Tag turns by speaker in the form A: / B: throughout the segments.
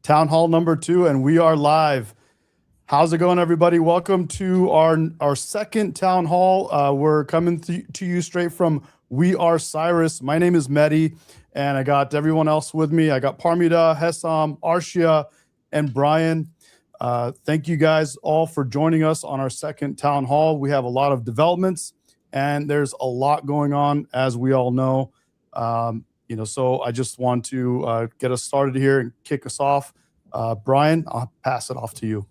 A: Town Hall number 2, and we are live. How's it going, everybody? Welcome to our second Town Hall. We're coming to you straight from We Are Cyrus. My name is Mehdi, and I got everyone else with me. I got Parmida, Hessam, Arshia, and Brian. Thank you guys all for joining us on our second Town Hall. We have a lot of developments, and there's a lot going on, as we all know. So I just want to get us started here and kick us off. Brian, I'll pass it off to you.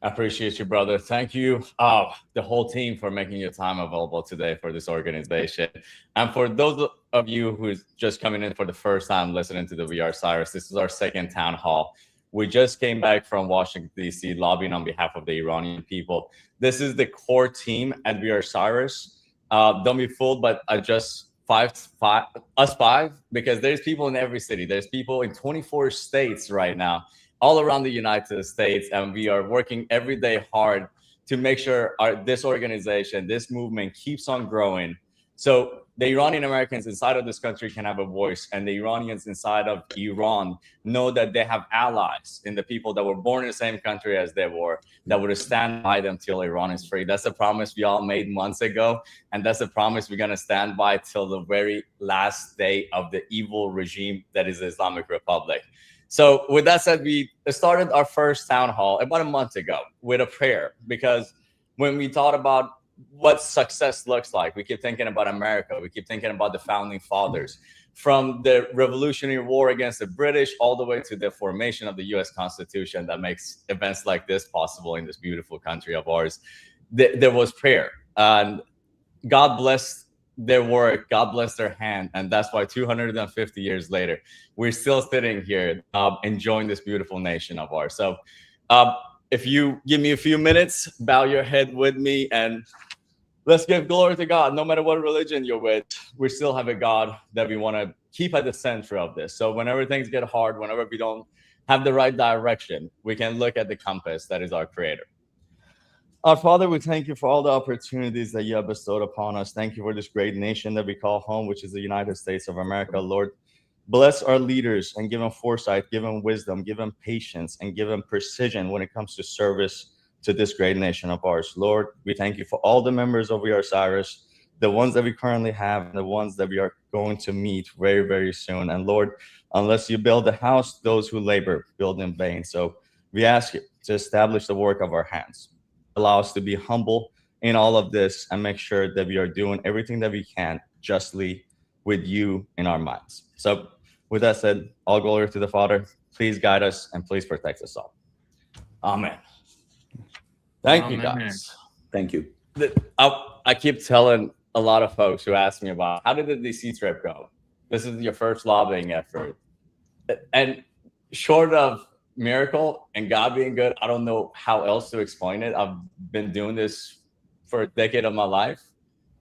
B: I appreciate you, brother. Thank you, the whole team, for making your time available today for this organization. And for those of you who's just coming in for the first time listening to the We Are Cyrus, this is our second town hall. We just came back from Washington, D.C., lobbying on behalf of the Iranian people. This is the core team at We Are Cyrus. Don't be fooled, but just us five, because there's people in every city. There's people in 24 states right now, all around the United States, and we are working every day hard to make sure this organization, this movement keeps on growing. So the Iranian Americans inside of this country can have a voice, and the Iranians inside of Iran know that they have allies in the people that were born in the same country as they were, that would stand by them till Iran is free. That's a promise we all made months ago, and that's a promise we're going to stand by till the very last day of the evil regime that is the Islamic Republic. So with that said, we started our first town hall about a month ago with a prayer, because when we thought about what success looks like, we keep thinking about America. We keep thinking about the founding fathers, from the Revolutionary War against the British all the way to the formation of the U.S. Constitution that makes events like this possible in this beautiful country of ours. There was prayer, and God blessed their work, God bless their hand, and that's why 250 years later, we're still sitting here enjoying this beautiful nation of ours. So if you give me a few minutes, bow your head with me, and let's give glory to God. No matter what religion you're with, we still have a God that we want to keep at the center of this. So whenever things get hard, whenever we don't have the right direction, we can look at the compass that is our Creator. Our Father, we thank you for all the opportunities that you have bestowed upon us. Thank you for this great nation that we call home, which is the United States of America. Lord, bless our leaders and give them foresight, give them wisdom, give them patience, and give them precision when it comes to service to this great nation of ours. Lord, we thank you for all the members of We Are Cyrus, the ones that we currently have, and the ones that we are going to meet very, very soon. And Lord, unless you build a house, those who labor build in vain. So we ask you to establish the work of our hands. Allow us to be humble in all of this and make sure that we are doing everything that we can justly with you in our minds. So with that said, all glory to the Father. Please guide us and please protect us all. Amen. Thank you, guys.
C: Thank you.
B: I keep telling a lot of folks who ask me about, how did the DC trip go? This is your first lobbying effort. And short of miracle and God being good, I don't know how else to explain it. I've been doing this for a decade of my life,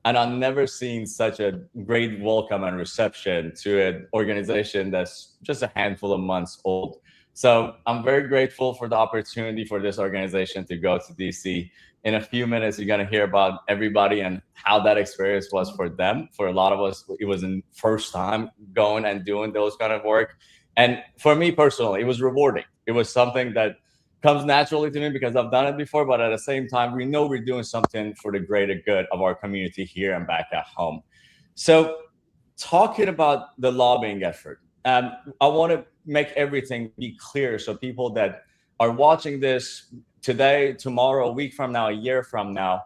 B: and I've never seen such a great welcome and reception to an organization that's just a handful of months old. So I'm very grateful for the opportunity for this organization to go to DC. In a few minutes, you're going to hear about everybody and how that experience was for them. For a lot of us, it was the first time going and doing those kind of work. And for me personally, it was rewarding. It was something that comes naturally to me because I've done it before, but at the same time, we know we're doing something for the greater good of our community here and back at home. So talking about the lobbying effort, I want to make everything be clear so people that are watching this today, tomorrow, a week from now, a year from now,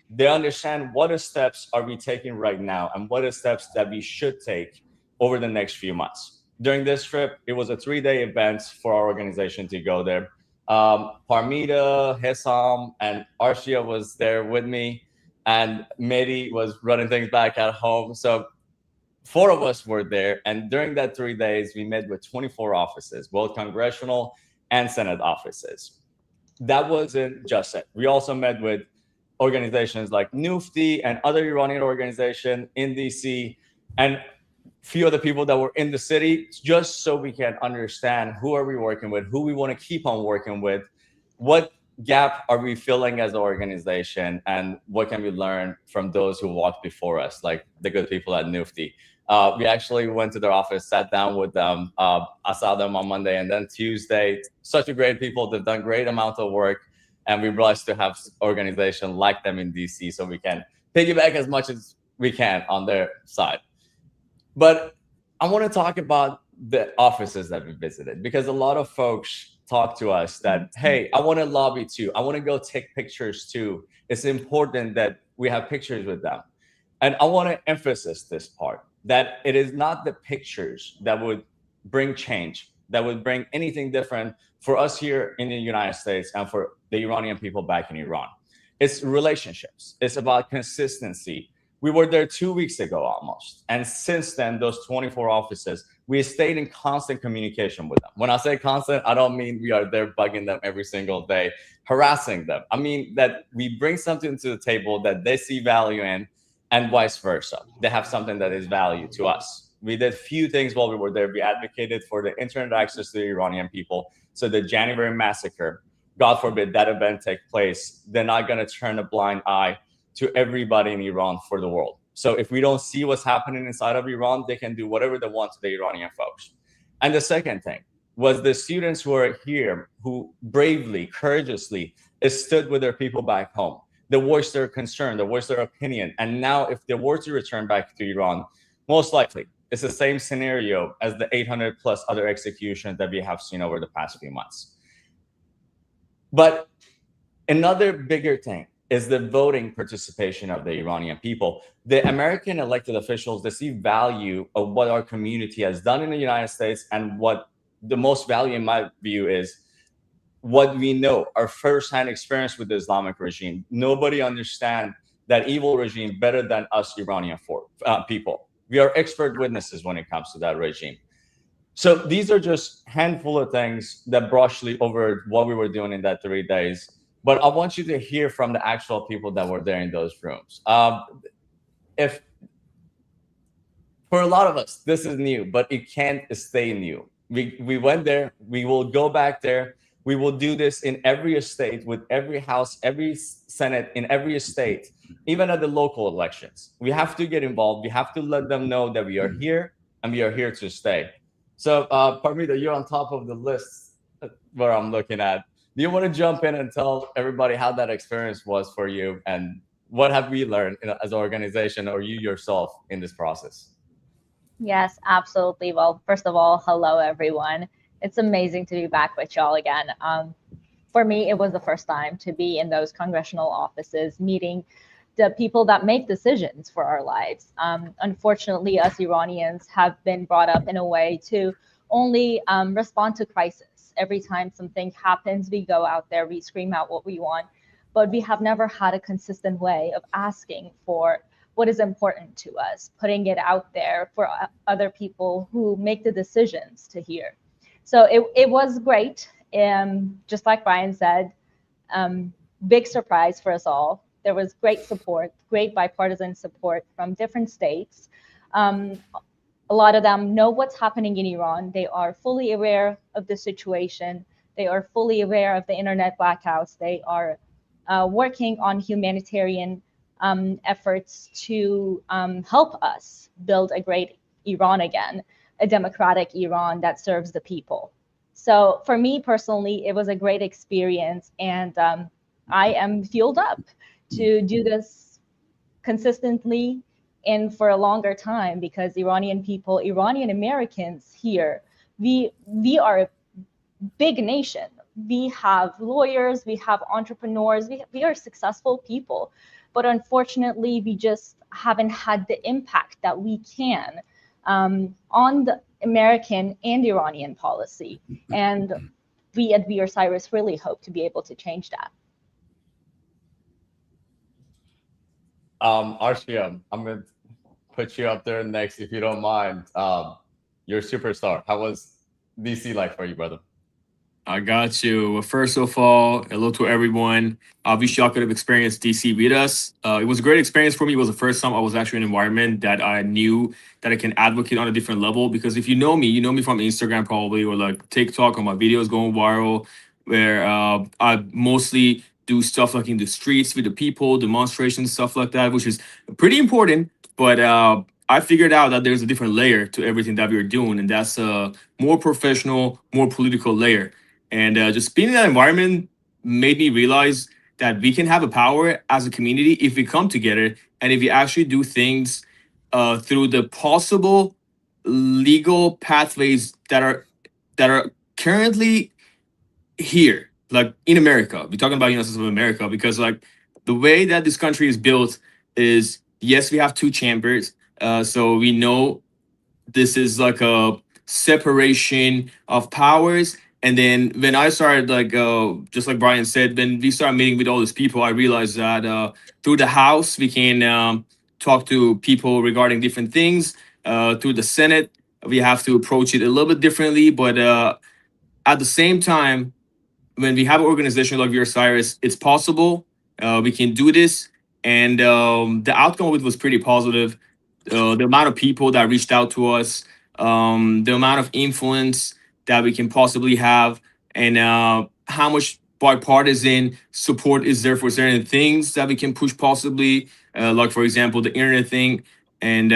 B: they understand what steps are we taking right now and what are steps that we should take over the next few months. During this trip, it was a 3-day event for our organization to go there. Parmida, Hessam, and Arshia was there with me, and Mehdi was running things back at home. So 4 of us were there, and during that 3 days, we met with 24 offices, both congressional and Senate offices. That wasn't just it. We also met with organizations like Nufti and other Iranian organizations in DC, and few of the people that were in the city, just so we can understand who are we working with, who we want to keep on working with, what gap are we filling as an organization, and what can we learn from those who walked before us, like the good people at Nufti. We actually went to their office, sat down with them. I saw them on Monday, and then Tuesday. Such a great people. They've done great amount of work, and we're blessed to have organization like them in DC, so we can piggyback as much as we can on their side. But I want to talk about the offices that we visited, because a lot of folks talk to us that, hey, I want to lobby too. I want to go take pictures too. It's important that we have pictures with them. And I want to emphasize this part, that it is not the pictures that would bring change, that would bring anything different for us here in the United States and for the Iranian people back in Iran. It's relationships. It's about consistency. We were there 2 weeks ago almost. And since then, those 24 offices, we stayed in constant communication with them. When I say constant, I don't mean we are there bugging them every single day, harassing them. I mean that we bring something to the table that they see value in, and vice versa. They have something that is value to us. We did few things while we were there. We advocated for the internet access to the Iranian people. So the January massacre, God forbid that event take place, they're not going to turn a blind eye to everybody in Iran for the world. So if we don't see what's happening inside of Iran, they can do whatever they want to the Iranian folks. And the second thing was the students who are here, who bravely, courageously stood with their people back home. They voiced their concern, they voiced their opinion. And now if they were to return back to Iran, most likely it's the same scenario as the 800 plus other executions that we have seen over the past few months. But another bigger thing is the voting participation of the Iranian people. The American elected officials, they see value of what our community has done in the United States, and what the most value in my view is what we know, our firsthand experience with the Islamic regime. Nobody understands that evil regime better than us Iranian people. We are expert witnesses when it comes to that regime. So these are just handful of things that broadly over what we were doing in that 3 days. But I want you to hear from the actual people that were there in those rooms. If for a lot of us, this is new, but it can't stay new. We went there, we will go back there. We will do this in every state, with every house, every Senate, in every state, even at the local elections. We have to get involved. We have to let them know that we are here and we are here to stay. So, Parmita, you're on top of the list where I'm looking at. Do you want to jump in and tell everybody how that experience was for you, and what have we learned as an organization, or you yourself, in this process?
C: Yes, absolutely. Well, first of all, hello, everyone. It's amazing to be back with y'all again. For me, it was the first time to be in those congressional offices, meeting the people that make decisions for our lives. Unfortunately, us Iranians have been brought up in a way to only respond to crisis. Every time something happens, we go out there, we scream out what we want, but we have never had a consistent way of asking for what is important to us, putting it out there for other people who make the decisions to hear. So it was great. Just like Brian said, big surprise for us all. There was great support, great bipartisan support from different states. A lot of them know what's happening in Iran. They are fully aware of the situation. They are fully aware of the internet blackouts. They are working on humanitarian efforts to help us build a great Iran again, a democratic Iran that serves the people. So for me personally, it was a great experience, and I am fueled up to do this consistently and for a longer time, because Iranian people, Iranian Americans here, we are a big nation. We have lawyers, we have entrepreneurs, we are successful people, but unfortunately, we just haven't had the impact that we can on the American and Iranian policy. And we at We Are Cyrus really hope to be able to change that.
B: Arshia, I'm going to put you up there next, if you don't mind. You're a superstar. How was DC like for you, brother?
D: I got you. Well, first of all, hello to everyone. Obviously, y'all could have experienced DC with us. It was a great experience for me. It was the first time I was actually in an environment that I knew that I can advocate on a different level. Because if you know me from Instagram probably, or like TikTok, or my videos going viral, where I mostly do stuff like in the streets with the people, demonstrations, stuff like that, which is pretty important. But I figured out that there's a different layer to everything that we're doing, and that's a more professional, more political layer. And just being in that environment made me realize that we can have a power as a community if we come together and if we actually do things through the possible legal pathways that are currently here, like in America. We're talking about United States of America because like the way that this country is built is yes, we have two chambers. So we know this is like a separation of powers. And then when I started like just like Brian said, when we started meeting with all these people, I realized that through the House we can talk to people regarding different things. Through the Senate, we have to approach it a little bit differently, but at the same time, when we have an organization like We Are Cyrus, it's possible. We can do this, and the outcome of it was pretty positive. The amount of people that reached out to us, the amount of influence that we can possibly have, and how much bipartisan support is there for certain things that we can push possibly, like for example the internet thing, and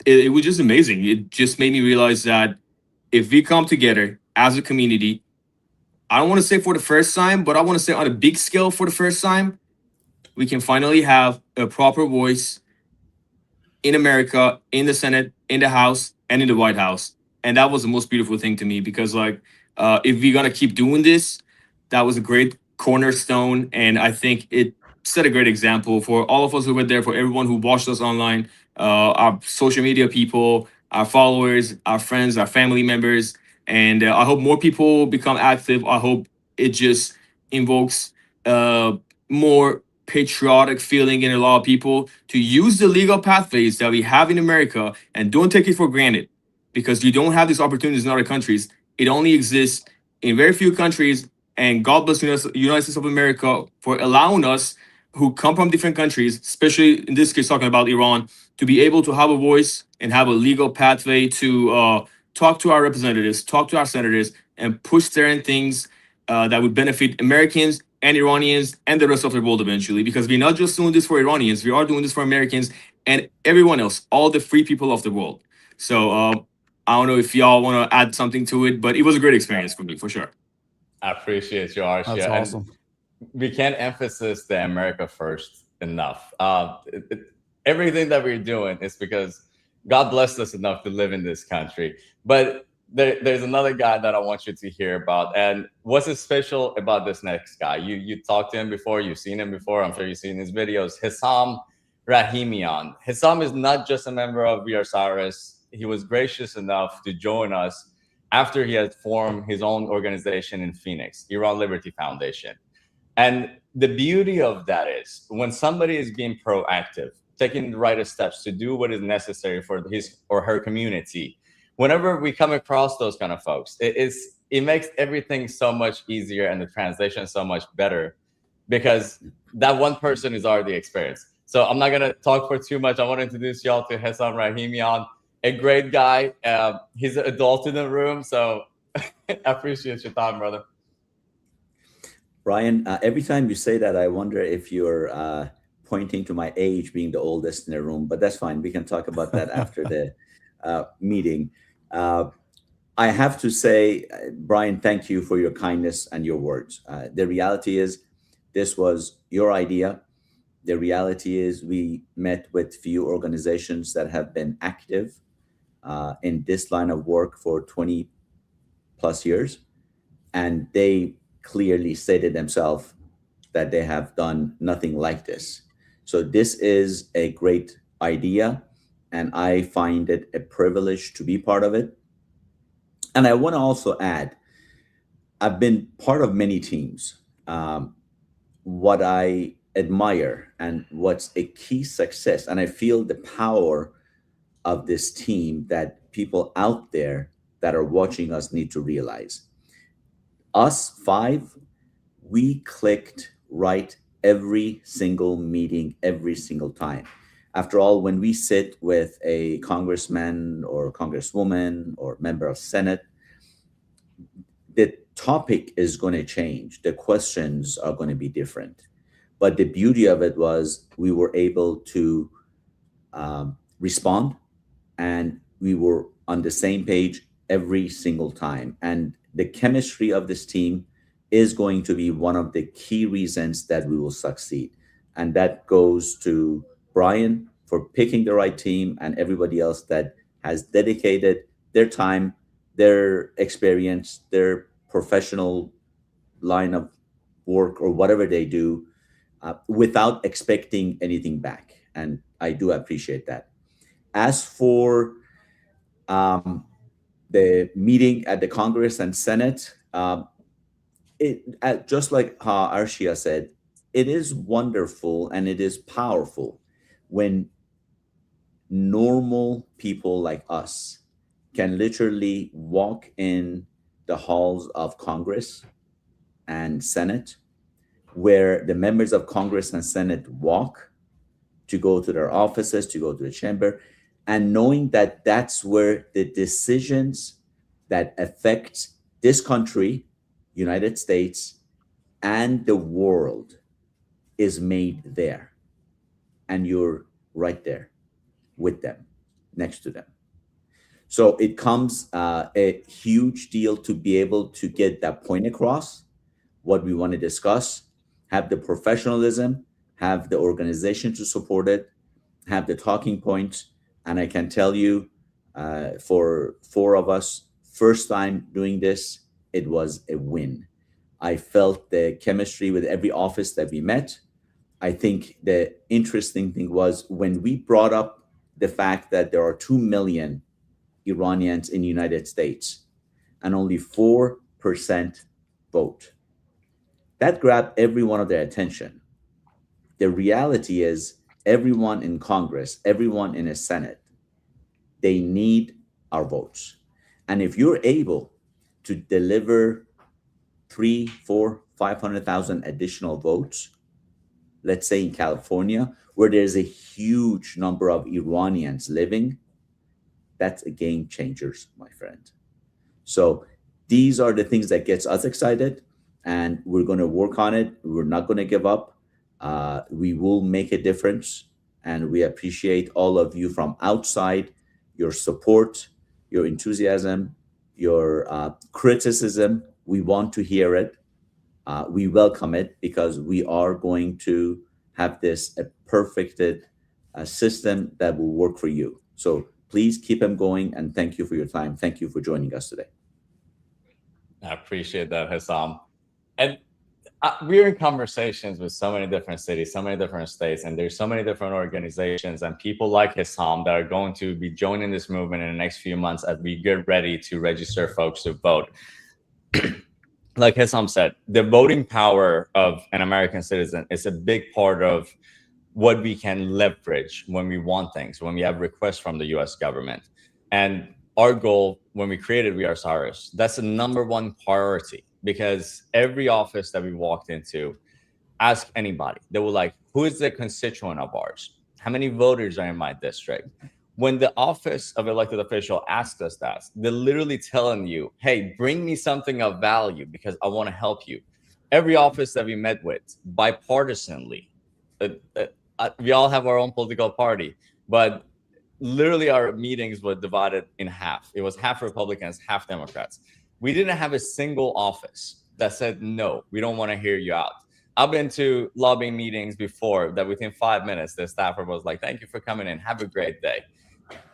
D: it was just amazing. It just made me realize that if we come together as a community, I don't want to say for the first time, but I want to say on a big scale for the first time, we can finally have a proper voice in America, in the Senate, in the House, and in the White House. And that was the most beautiful thing to me because, like, if we're going to keep doing this, that was a great cornerstone. And I think it set a great example for all of us who were there, for everyone who watched us online, our social media people, our followers, our friends, our family members. And I hope more people become active. I hope it just invokes more patriotic feeling in a lot of people to use the legal pathways that we have in America and don't take it for granted because you don't have these opportunities in other countries. It only exists in very few countries. And God bless the United States of America for allowing us who come from different countries, especially in this case, talking about Iran, to be able to have a voice and have a legal pathway to talk to our representatives, talk to our senators, and push certain things that would benefit Americans and Iranians and the rest of the world eventually. Because we're not just doing this for Iranians, we are doing this for Americans and everyone else, all the free people of the world. So I don't know if y'all want to add something to it, but it was a great experience for me, for sure.
B: I appreciate you, Arshia.
A: That's awesome.
B: We can't emphasize the America first enough. Everything that we're doing is because God blessed us enough to live in this country. But there's another guy that I want you to hear about. And what's special about this next guy? You talked to him before, you've seen him before. I'm sure you've seen his videos. Hissam Rahimian. Hissam is not just a member of We Are Cyrus. He was gracious enough to join us after he had formed his own organization in Phoenix, Iran Liberty Foundation. And the beauty of that is when somebody is being proactive, taking the right steps to do what is necessary for his or her community, whenever we come across those kind of folks, it makes everything so much easier and the translation so much better because that one person is already experienced. So I'm not going to talk for too much. I want to introduce y'all to Hissam Rahimian, a great guy. He's an adult in the room, so I appreciate your time, brother.
E: Brian, every time you say that, I wonder if you're pointing to my age being the oldest in the room, but that's fine. We can talk about that after the meeting. I have to say, Brian, thank you for your kindness and your words. The reality is this was your idea. The reality is we met with few organizations that have been active in this line of work for 20 plus years. And they clearly stated themselves that they have done nothing like this. So this is a great idea, and I find it a privilege to be part of it. And I want to also add, I've been part of many teams. What I admire and what's a key success, and I feel the power of this team that people out there that are watching us need to realize. Us five, we clicked right every single meeting, every single time. After all, when we sit with a congressman or congresswoman or member of Senate, the topic is going to change. The questions are going to be different. But the beauty of it was we were able to respond, and we were on the same page every single time. And the chemistry of this team is going to be one of the key reasons that we will succeed. And that goes to Brian for picking the right team, and everybody else that has dedicated their time, their experience, their professional line of work or whatever they do, without expecting anything back. And I do appreciate that. As for the meeting at the Congress and Senate, just like Arshia said, it is wonderful and it is powerful when normal people like us can literally walk in the halls of Congress and Senate, where the members of Congress and Senate walk to go to their offices, to go to the chamber, and knowing that that's where the decisions that affect this country, United States, and the world is made there. And you're right there with them, next to them. So it comes a huge deal to be able to get that point across, what we want to discuss, have the professionalism, have the organization to support it, have the talking points. And I can tell you, for four of us, first time doing this, it was a win. I felt the chemistry with every office that we met. I think the interesting thing was when we brought up the fact that there are 2 million Iranians in the United States and only 4% vote. That grabbed every one of their attention. The reality is everyone in Congress, everyone in the Senate, they need our votes. And if you're able to deliver 3, 4, 500,000 additional votes, let's say in California, where there's a huge number of Iranians living, that's a game changer, my friend. So these are the things that gets us excited, and we're going to work on it. We're not going to give up. We will make a difference, and we appreciate all of you from outside, your support, your enthusiasm, your criticism. We want to hear it. We welcome it, because we are going to have this a perfected system that will work for you. So please keep them going, and thank you for your time. Thank you for joining us today.
B: I appreciate that, Hassam. And we're in conversations with so many different cities, so many different states, and there's so many different organizations and people like Hassam that are going to be joining this movement in the next few months as we get ready to register folks to vote. Like Hassam said, the voting power of an American citizen is a big part of what we can leverage when we want things, when we have requests from the US government. And our goal when we created We Are Cyrus, that's the #1 priority, because every office that we walked into, ask anybody, they were like, who is the constituent of ours? How many voters are in my district? When the office of elected official asks us that, they're literally telling you, hey, bring me something of value because I want to help you. Every office that we met with, bipartisanly, we all have our own political party, but literally our meetings were divided in half. It was half Republicans, half Democrats. We didn't have a single office that said, no, we don't want to hear you out. I've been to lobbying meetings before that within 5 minutes, the staffer was like, thank you for coming in. Have a great day.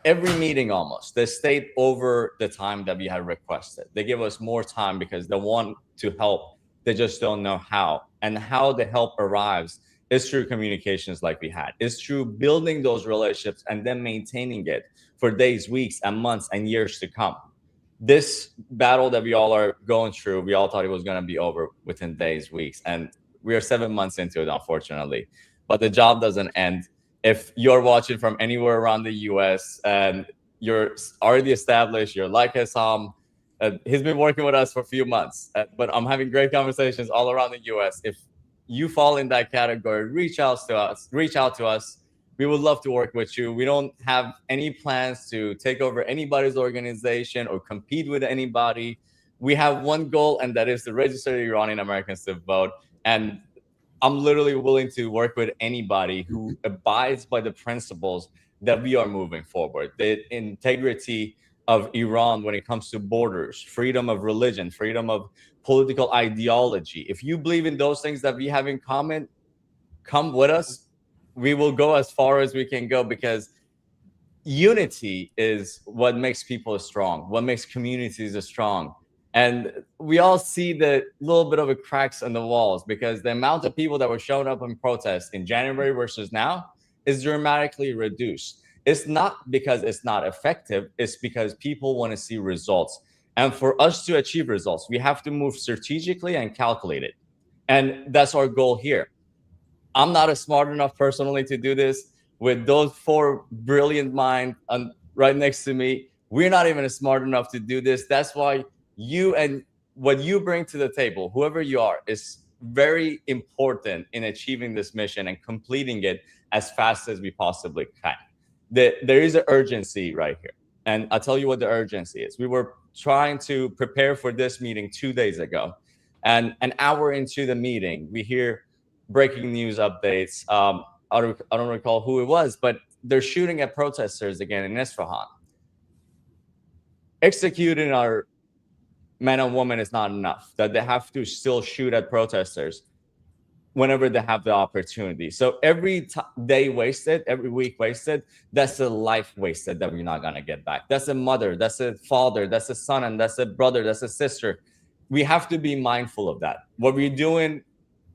B: Every meeting almost, they stayed over the time that we had requested. They give us more time because they want to help. They just don't know how. And how the help arrives is through communications like we had. It's through building those relationships and then maintaining it for days, weeks, and months and years to come. This battle that we all are going through, we all thought it was going to be over within days, weeks, and we are 7 months into it, unfortunately. But the job doesn't end. If you're watching from anywhere around the US and you're already established, you're like Hassam, he's been working with us for a few months, but I'm having great conversations all around the US. If you fall in that category, reach out to us. We would love to work with you. We don't have any plans to take over anybody's organization or compete with anybody. We have one goal, and that is to register Iranian Americans to vote. And I'm literally willing to work with anybody who abides by the principles that we are moving forward. The integrity of Iran when it comes to borders, freedom of religion, freedom of political ideology. If you believe in those things that we have in common, come with us. We will go as far as we can go, because unity is what makes people strong, what makes communities strong. And we all see the little bit of a cracks in the walls, because the amount of people that were showing up in protests in January versus now is dramatically reduced. It's not because it's not effective, it's because people want to see results. And for us to achieve results, we have to move strategically and calculated. And that's our goal here. I'm not smart enough personally to do this. With those four brilliant minds right next to me, we're not even smart enough to do this. That's why you and what you bring to the table, whoever you are, is very important in achieving this mission and completing it as fast as we possibly can. There is an urgency right here. And I'll tell you what the urgency is. We were trying to prepare for this meeting 2 days ago. And an hour into the meeting, we hear breaking news updates. I don't recall who it was, but they're shooting at protesters again in Isfahan. Executing our men and women is not enough, that they have to still shoot at protesters whenever they have the opportunity. So every day wasted, every week wasted, that's a life wasted that we're not going to get back. That's a mother, that's a father, that's a son, and that's a brother, that's a sister. We have to be mindful of that. What we're doing,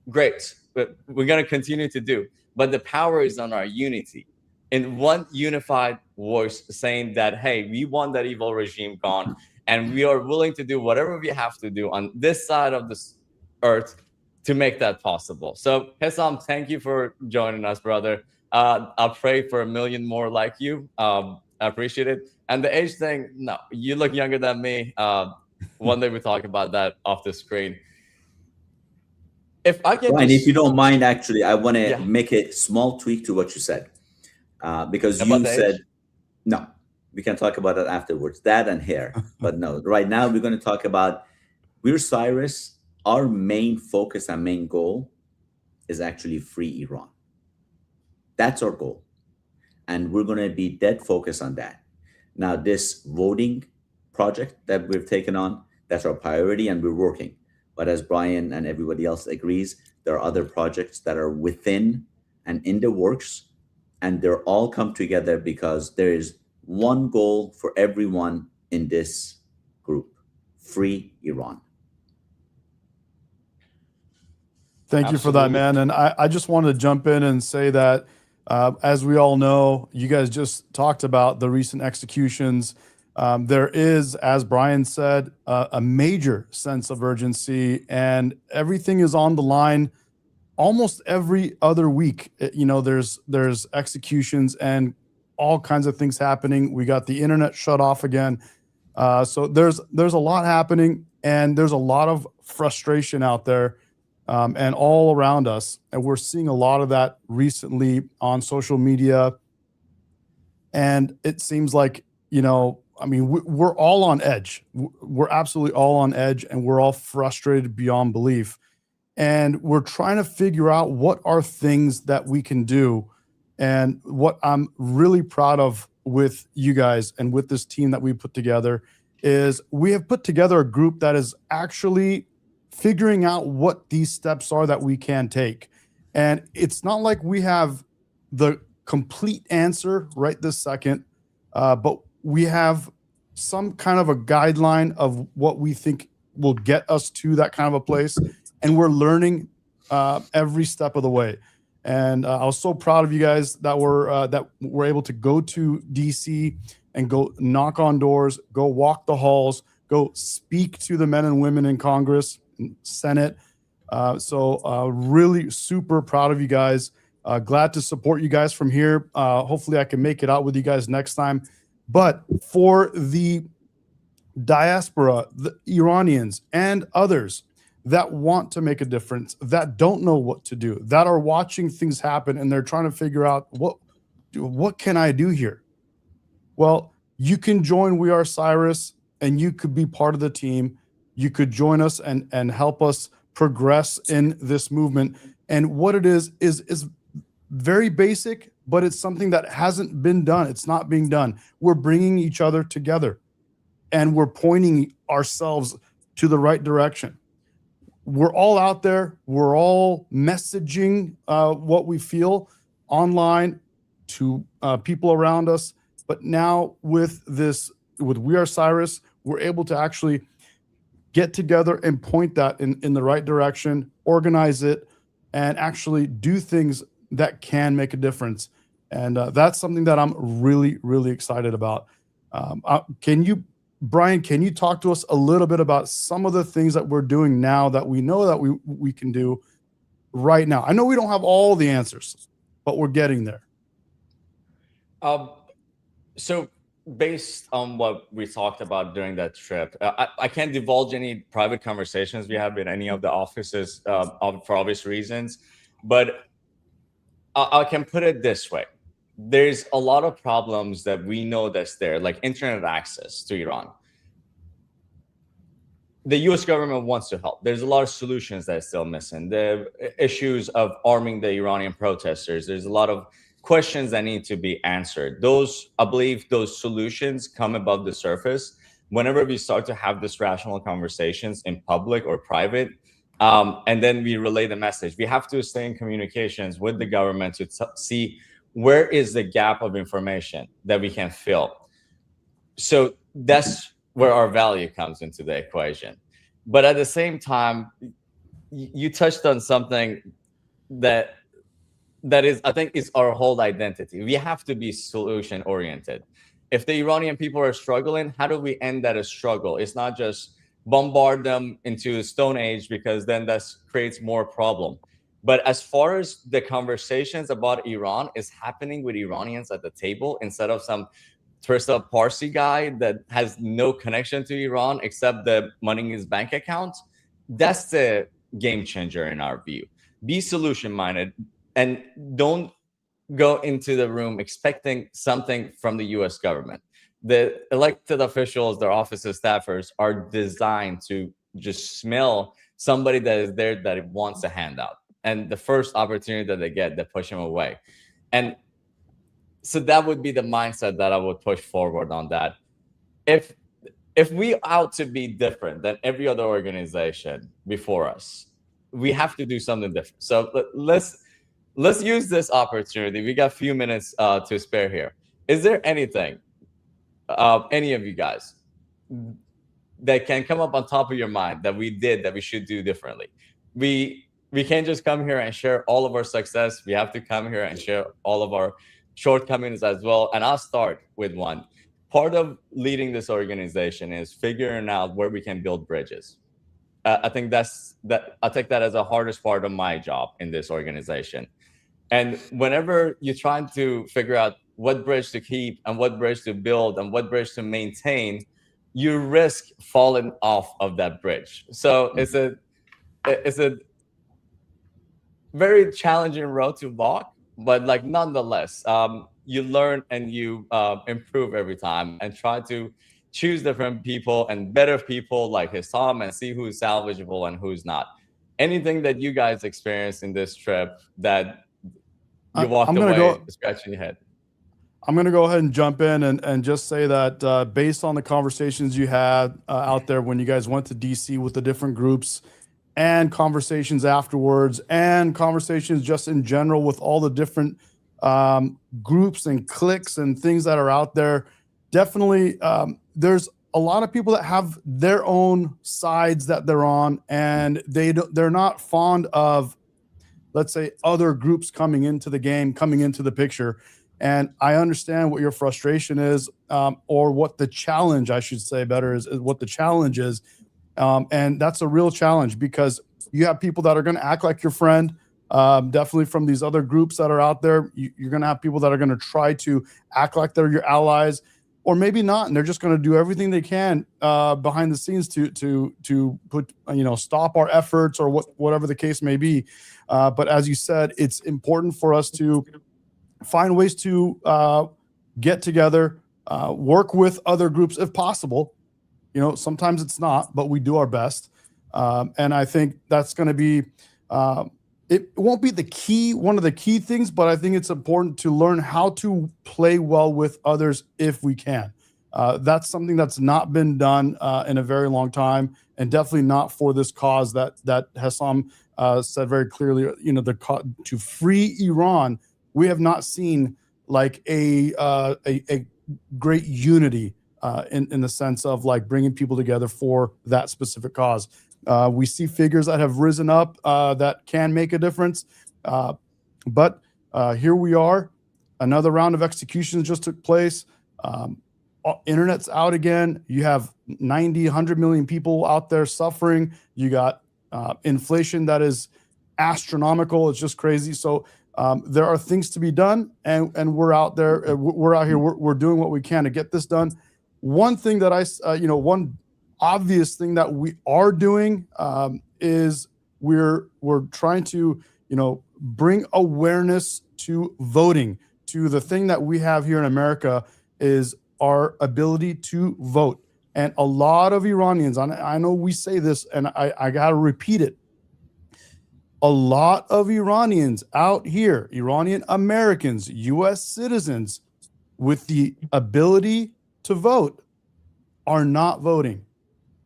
B: great, but we're going to continue to do. But the power is on our unity. In one unified voice saying that, hey, we want that evil regime gone, and we are willing to do whatever we have to do on this side of this earth to make that possible. So, Hesam, thank you for joining us, brother. I'll pray for 1 million more like you. I appreciate it. And the age thing, no, you look younger than me. One day we talk about that off the screen. If I can,
E: Brian, if you don't mind, actually, I want to make a small tweak to what you said, because you said, no, we can talk about that afterwards, that and hair. But no, right now we're going to talk about We Are Cyrus. Our main focus and main goal is actually free Iran. That's our goal. And we're going to be dead focused on that. Now, this voting project that we've taken on, that's our priority, and we're working. But as Brian and everybody else agrees, there are other projects that are within and in the works, and they're all come together because there is one goal for everyone in this group: free Iran.
A: Thank you for that, man. And I just wanted to jump in and say that, as we all know, you guys just talked about the recent executions. There is, as Brian said, a major sense of urgency, and everything is on the line almost every other week. You know, there's executions and all kinds of things happening. We got the internet shut off again. So there's a lot happening, and there's a lot of frustration out there, and all around us. And we're seeing a lot of that recently on social media. And it seems like, you know, I mean, we're all on edge. We're absolutely all on edge, and we're all frustrated beyond belief. And we're trying to figure out what are things that we can do. And what I'm really proud of with you guys and with this team that we put together is we have put together a group that is actually figuring out what these steps are that we can take. And it's not like we have the complete answer right this second, but we have some kind of a guideline of what we think will get us to that kind of a place. And we're learning every step of the way. And I was so proud of you guys that were able to go to DC and go knock on doors, go walk the halls, go speak to the men and women in Congress, Senate. So really super proud of you guys. Glad to support you guys from here. Hopefully I can make it out with you guys next time. But for the diaspora, the Iranians and others that want to make a difference, that don't know what to do, that are watching things happen and they're trying to figure out what can I do here? Well, you can join We Are Cyrus, and you could be part of the team. You could join us and help us progress in this movement. And what it is very basic, but it's something that hasn't been done. It's not being done. We're bringing each other together, and we're pointing ourselves to the right direction. We're all out there. We're all messaging what we feel online to people around us. But now with We Are Cyrus, we're able to actually get together and point that in the right direction, organize it, and actually do things that can make a difference. And that's something that I'm really, really excited about. Brian, can you talk to us a little bit about some of the things that we're doing now that we know that we can do right now? I know we don't have all the answers, but we're getting there.
B: So based on what we talked about during that trip, I can't divulge any private conversations we have in any of the offices for obvious reasons, but I can put it this way. There's a lot of problems that we know that's there, like internet access to Iran. The US government wants to help. There's a lot of solutions that are still missing. The issues of arming the Iranian protesters. There's a lot of questions that need to be answered. I believe those solutions come above the surface whenever we start to have this rational conversations in public or private. And then we relay the message. We have to stay in communications with the government to see where is the gap of information that we can fill. So that's where our value comes into the equation. But at the same time, you touched on something that is, I think, is our whole identity. We have to be solution oriented. If the Iranian people are struggling, how do we end that struggle? It's not just bombard them into a stone age, because then that creates more problem. But as far as the conversations about Iran is happening with Iranians at the table, instead of some first-up Parsi guy that has no connection to Iran except the money in his bank account, that's the game changer in our view. Be solution-minded and don't go into the room expecting something from the US government. The elected officials, their offices, staffers are designed to just smell somebody that is there that wants a handout. And the first opportunity that they get, they push them away. And so that would be the mindset that I would push forward on that. If we out to be different than every other organization before us, we have to do something different. So let's use this opportunity. We got a few minutes to spare here. Is there anything, any of you guys, that can come up on top of your mind that we did that we should do differently? We can't just come here and share all of our success. We have to come here and share all of our shortcomings as well. And I'll start with one. Part of leading this organization is figuring out where we can build bridges. I think I take that as the hardest part of my job in this organization. And whenever you're trying to figure out what bridge to keep and what bridge to build and what bridge to maintain, you risk falling off of that bridge. So it's a very challenging road to walk, but like nonetheless, you learn and you improve every time, and try to choose different people and better people like Hissam and see who's salvageable and who's not. Anything that you guys experienced in this trip that you walked away scratching your head?
A: I'm going to go ahead and jump in and just say that based on the conversations you had out there when you guys went to DC with the different groups, and conversations afterwards, and conversations just in general with all the different groups and cliques and things that are out there, definitely there's a lot of people that have their own sides that they're on, and they're not fond of, let's say, other groups coming into the game, coming into the picture. And I understand what your frustration is, or what the challenge, I should say better, is what the challenge is. And that's a real challenge, because you have people that are going to act like your friend, definitely from these other groups that are out there. You're going to have people that are going to try to act like they're your allies, or maybe not, and they're just going to do everything they can behind the scenes to put, stop our efforts, or whatever the case may be. But as you said, it's important for us to find ways to get together, work with other groups if possible. Sometimes it's not, but we do our best. And I think that's going to be it won't be one of the key things, but I think it's important to learn how to play well with others if we can. That's something that's not been done in a very long time, and definitely not for this cause that Hassam said very clearly. To free Iran, we have not seen like a great unity in the sense of like bringing people together for that specific cause. We see figures that have risen up that can make a difference, but here we are. Another round of executions just took place. Internet's out again. You have 90, 100 million people out there suffering. You got inflation that is astronomical. It's just crazy. So there are things to be done, and we're out there. We're out here. We're doing what we can to get this done. One thing that one obvious thing that we are doing is we're trying to bring awareness to voting. To the thing that we have here in America is our ability to vote. And a lot of Iranians, I know we say this, and I got to repeat it. A lot of Iranians out here, Iranian Americans, U.S. citizens with the ability to vote, are not voting.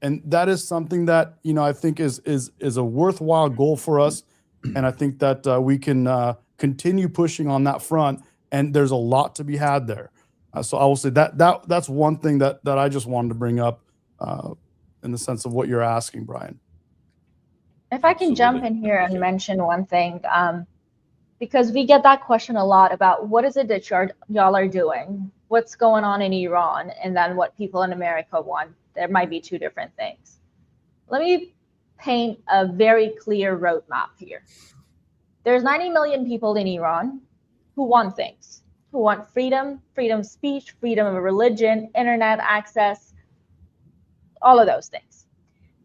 A: And that is something that, I think is a worthwhile goal for us. And I think that we can continue pushing on that front. And there's a lot to be had there. So I will say that's one thing that I just wanted to bring up in the sense of what you're asking, Brian.
C: If I can jump in here and mention one thing, because we get that question a lot about what is it that y'all are doing, what's going on in Iran, and then what people in America want. There might be two different things. Let me paint a very clear roadmap here. There's 90 million people in Iran who want things, who want freedom, freedom of speech, freedom of religion, internet access, all of those things.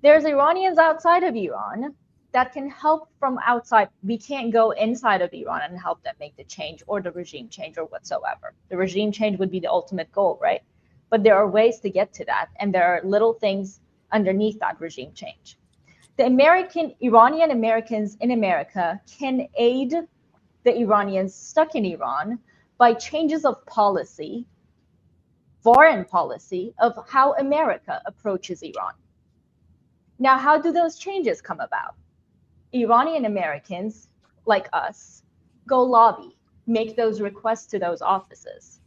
C: There's Iranians outside of Iran that can help from outside. We can't go inside of Iran and help them make the change or the regime change or whatsoever. The regime change would be the ultimate goal, right? But there are ways to get to that, and there are little things underneath that regime change. The Iranian Americans in America can aid the Iranians stuck in Iran by changes of policy, foreign policy, of how America approaches Iran. Now, how do those changes come about? Iranian Americans, like us, go lobby, make those requests to those offices.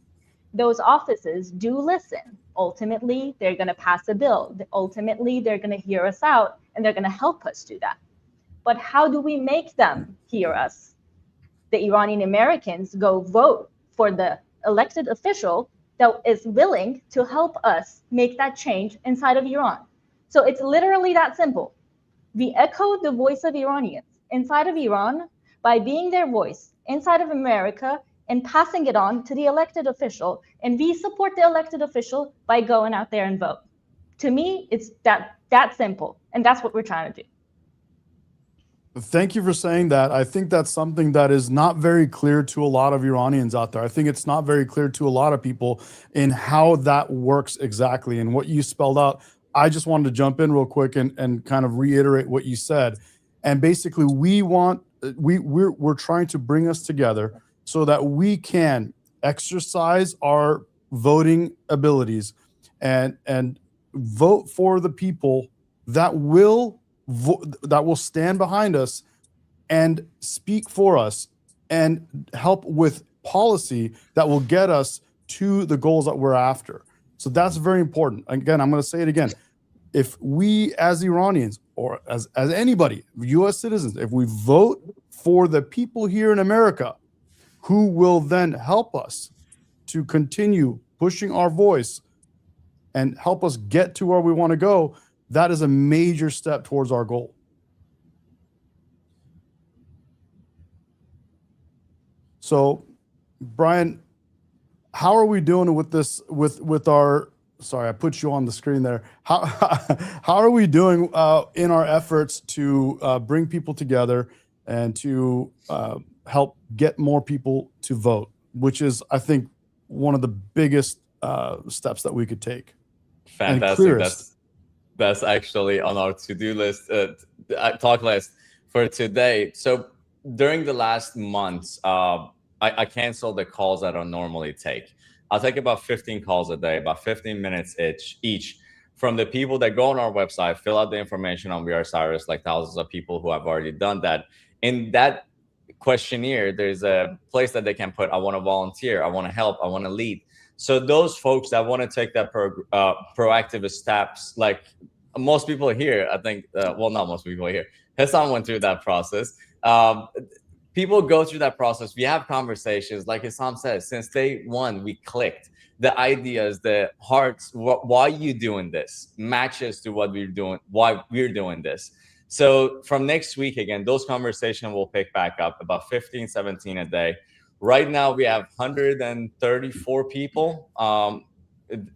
C: Those offices do listen. Ultimately, they're going to pass a bill. Ultimately, they're going to hear us out, and they're going to help us do that. But how do we make them hear us? The Iranian Americans go vote for the elected official that is willing to help us make that change inside of Iran. So it's literally that simple. We echo the voice of Iranians inside of Iran by being their voice inside of America and passing it on to the elected official. And we support the elected official by going out there and vote. To me, it's that simple. And that's what we're trying to do.
A: Thank you for saying that. I think that's something that is not very clear to a lot of Iranians out there. I think it's not very clear to a lot of people in how that works exactly. And what you spelled out, I just wanted to jump in real quick and kind of reiterate what you said. And basically, we're trying to bring us together so that we can exercise our voting abilities and vote for the people that will stand behind us and speak for us and help with policy that will get us to the goals that we're after. So that's very important. Again, I'm going to say it again. If we as Iranians or as anybody, U.S. citizens, if we vote for the people here in America who will then help us to continue pushing our voice and help us get to where we want to go, that is a major step towards our goal. So, Brian, how are we doing with this? With our, sorry, I put you on the screen there. How are we doing in our efforts to bring people together and to help get more people to vote, which is, I think, one of the biggest steps that we could take.
B: Fantastic. That's actually on our to-do list, talk list for today. So during the last months, I canceled the calls that I normally take. I'll take about 15 calls a day, about 15 minutes each from the people that go on our website, fill out the information on We Are Cyrus, like thousands of people who have already done that. In that questionnaire, there's a place that they can put, I want to volunteer, I want to help, I want to lead. So those folks that want to take that proactive steps, like most people here, I think, well, not most people here, Hassan went through that process. People go through that process. We have conversations, like Hassan says, since day one, we clicked. The ideas, the hearts, why you doing this matches to what we're doing, why we're doing this. So from next week, again, those conversations will pick back up, about 15, 17 a day. Right now, we have 134 people.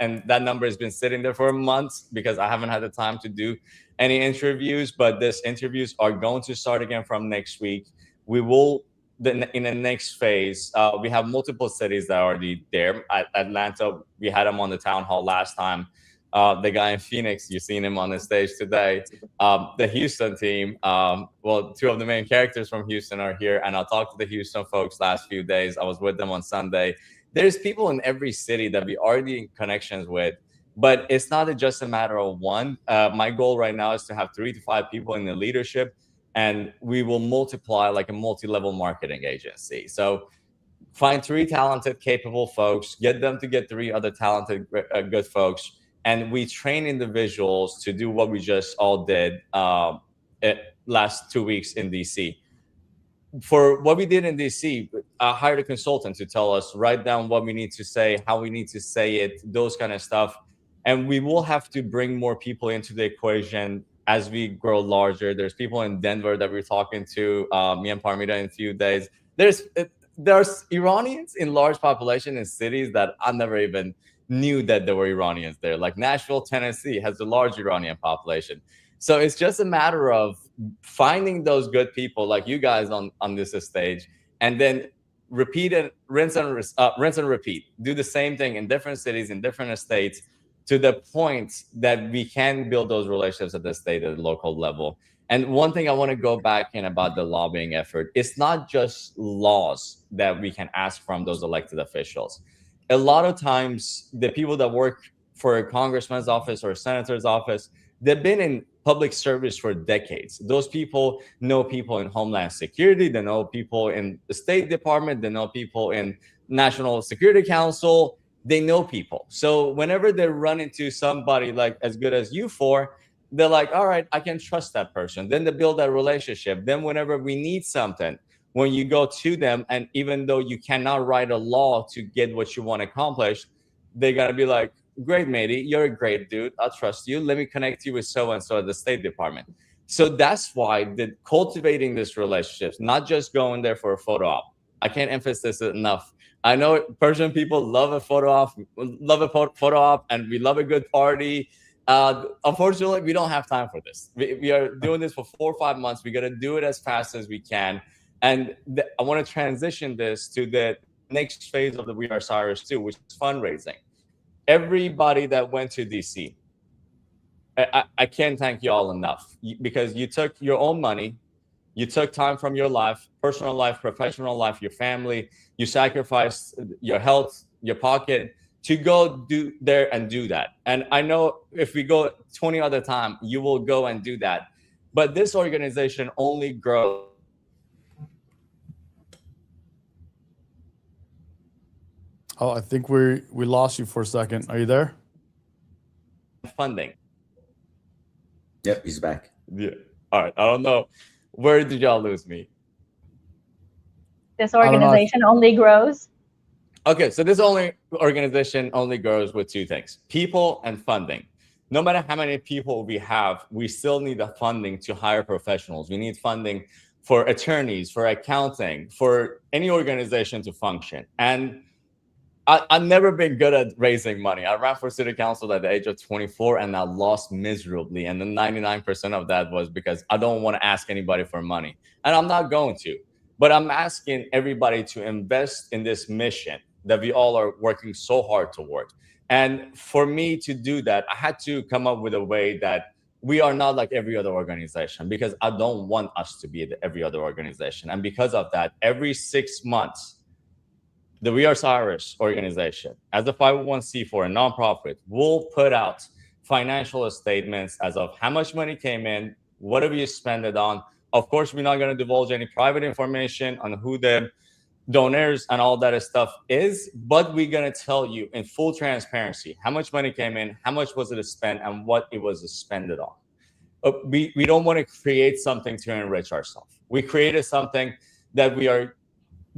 B: And that number has been sitting there for a month because I haven't had the time to do any interviews, but these interviews are going to start again from next week. We will, in the next phase, we have multiple cities that are already there. At Atlanta, we had them on the town hall last time. The guy in Phoenix, you've seen him on the stage today. The Houston team, well, two of the main characters from Houston are here, and I talked to the Houston folks last few days. I was with them on Sunday. There's people in every city that we already in connections with, but it's not just a matter of one. My goal right now is to have 3 to 5 people in the leadership, and we will multiply like a multi-level marketing agency. So find 3 talented, capable folks, get them to get 3 other talented, good folks, and we train individuals to do what we just all did last 2 weeks in DC. For what we did in DC, I hired a consultant to tell us, write down what we need to say, how we need to say it, those kind of stuff. And we will have to bring more people into the equation as we grow larger. There's people in Denver that we're talking to, me and Parmita in a few days. There's Iranians in large population in cities that I never even knew that there were Iranians there. Like Nashville, Tennessee has a large Iranian population. So it's just a matter of finding those good people like you guys on this stage, and then repeat it, rinse and repeat. Do the same thing in different cities, in different states, to the point that we can build those relationships at the state and local level. And one thing I want to go back in about the lobbying effort, it's not just laws that we can ask from those elected officials. A lot of times, the people that work for a congressman's office or a senator's office, they've been in public service for decades. Those people know people in Homeland Security, they know people in the State Department, they know people in National Security Council, they know people. So whenever they run into somebody like as good as you four, they're like, all right, I can trust that person. Then they build that relationship. Then whenever we need something, when you go to them, and even though you cannot write a law to get what you want accomplished, they gotta be like, great, matey, you're a great dude. I trust you. Let me connect you with so-and-so at the State Department. So that's why cultivating these relationships, not just going there for a photo op. I can't emphasize this enough. I know Persian people love a photo op, and we love a good party. Unfortunately, we don't have time for this. We are doing this for 4 or 5 months. We got to do it as fast as we can. And I want to transition this to the next phase of the We Are Cyrus too, which is fundraising. Everybody that went to DC, I can't thank you all enough, because you took your own money, you took time from your life, personal life, professional life, your family, you sacrificed your health, your pocket to go do there and do that. And I know if we go 20 other times, you will go and do that. But this organization only grows.
A: Oh, I think we lost you for a second. Are you there?
B: Funding.
E: Yep, he's back.
B: Yeah. All right. I don't know. Where did y'all lose me?
C: This organization only grows.
B: Okay, so this organization only grows with 2 things: people and funding. No matter how many people we have, we still need the funding to hire professionals. We need funding for attorneys, for accounting, for any organization to function. And I've never been good at raising money. I ran for city council at the age of 24, and I lost miserably. And then 99% of that was because I don't want to ask anybody for money. And I'm not going to. But I'm asking everybody to invest in this mission that we all are working so hard toward. And for me to do that, I had to come up with a way that we are not like every other organization, because I don't want us to be every other organization. And because of that, every 6 months, the We Are Cyrus organization, as a 501c4, a nonprofit, will put out financial statements as of how much money came in, what have you spent it on. Of course, we're not going to divulge any private information on who the donors and all that stuff is, but we're going to tell you in full transparency how much money came in, how much was it spent, and what it was spent on. We don't want to create something to enrich ourselves. We created something that we are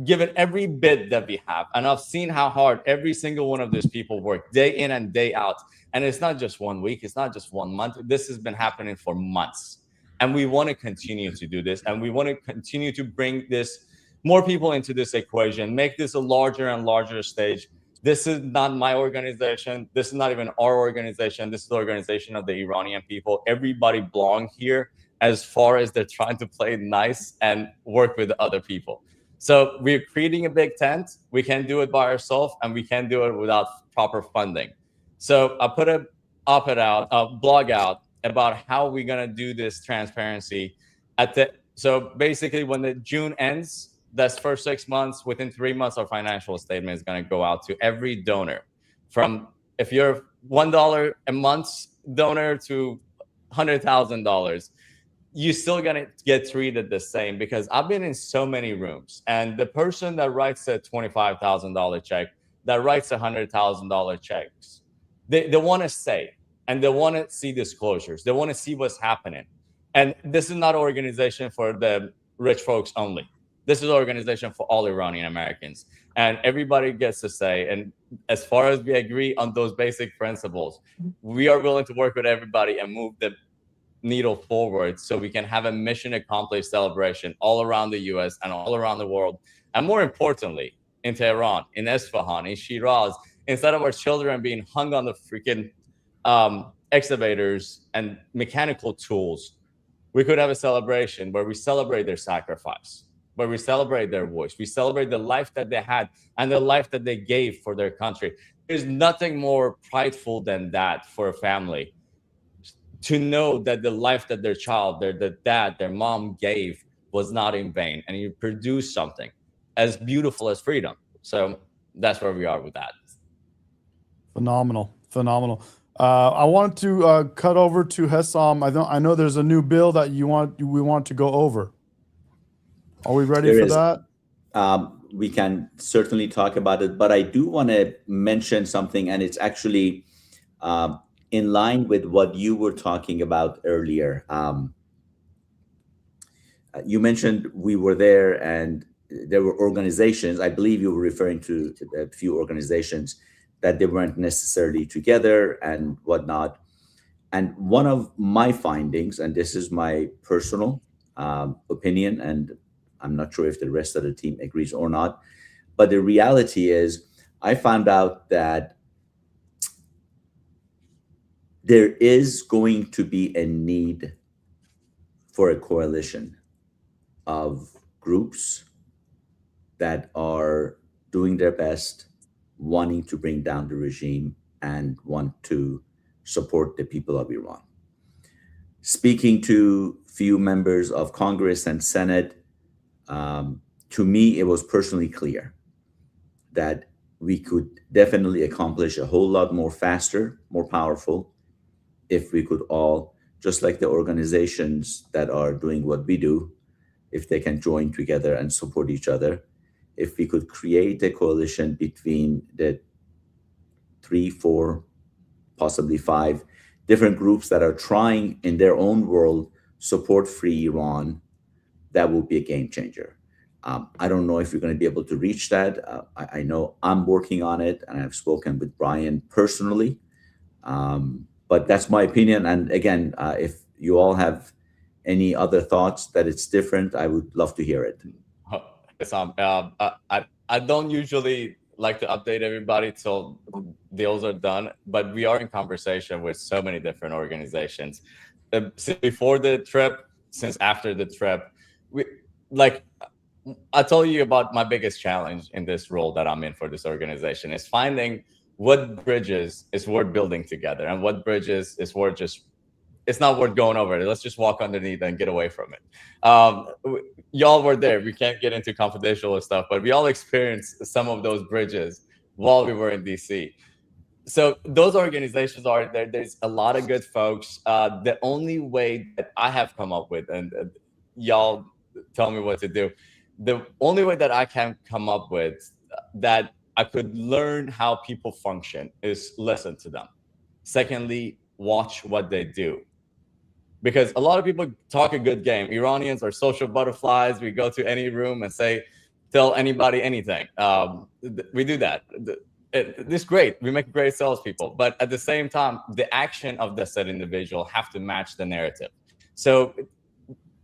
B: given every bit that we have. And I've seen how hard every single one of these people work day in and day out. And it's not just 1 week, it's not just 1 month. This has been happening for months. And we want to continue to do this. And we want to continue to bring this more people into this equation, make this a larger and larger stage. This is not my organization. This is not even our organization. This is the organization of the Iranian people. Everybody belongs here, as far as they're trying to play nice and work with other people. So we're creating a big tent. We can't do it by ourselves, and we can't do it without proper funding. So I put a blog out about how we're gonna do this transparency so basically when the June ends, that's first 6 months, within 3 months, our financial statement is gonna go out to every donor. From, if you're $1 a month donor to $100,000, you're still gonna get treated the same, because I've been in so many rooms, and the person that writes a $25,000 check, that writes $100,000 checks, they want to say, and they want to see disclosures. They want to see what's happening. And this is not an organization for the rich folks only. This is an organization for all Iranian Americans, and everybody gets to say. And as far as we agree on those basic principles, we are willing to work with everybody and move the needle forward, so we can have a mission accomplished celebration all around the US and all around the world. And more importantly, in Tehran, in Isfahan, in Shiraz, instead of our children being hung on the freaking excavators and mechanical tools, we could have a celebration where we celebrate their sacrifice, where we celebrate their voice, we celebrate the life that they had and the life that they gave for their country. There's nothing more prideful than that for a family, to know that the life that their child, their dad, their mom gave was not in vain, and you produce something as beautiful as freedom. So that's where we are with that.
A: Phenomenal. I want to cut over to Hessam. I know there's a new bill that we want to go over. Are we ready for that?
E: We can certainly talk about it, but I do want to mention something, and it's actually in line with what you were talking about earlier. You mentioned we were there, and there were organizations, I believe you were referring to a few organizations, that they weren't necessarily together and whatnot. And one of my findings, and this is my personal opinion, and I'm not sure if the rest of the team agrees or not, but the reality is I found out that there is going to be a need for a coalition of groups that are doing their best, wanting to bring down the regime and want to support the people of Iran. Speaking to few members of Congress and Senate, to me, it was personally clear that we could definitely accomplish a whole lot more faster, more powerful, if we could all, just like the organizations that are doing what we do, if they can join together and support each other, if we could create a coalition between the 3, 4, possibly 5 different groups that are trying in their own world support free Iran, that will be a game changer. I don't know if we're going to be able to reach that. I know I'm working on it, and I've spoken with Brian personally, but that's my opinion. And again, if you all have any other thoughts that it's different, I would love to hear it.
B: I don't usually like to update everybody till deals are done, but we are in conversation with so many different organizations. Since before the trip, since after the trip, I told you about my biggest challenge in this role that I'm in for this organization is finding what bridges is worth building together and what bridges is worth just it's not worth going over it. Let's just walk underneath and get away from it. Y'all were there. We can't get into confidential stuff, but we all experienced some of those bridges while we were in DC. So those organizations are there. There's a lot of good folks. The only way that I have come up with, and y'all tell me what to do, the only way that I can come up with that I could learn how people function is listen to them. Secondly, watch what they do. Because a lot of people talk a good game. Iranians are social butterflies. We go to any room and tell anybody anything. We do that. This is great. We make great salespeople. But at the same time, the action of the said individual have to match the narrative. So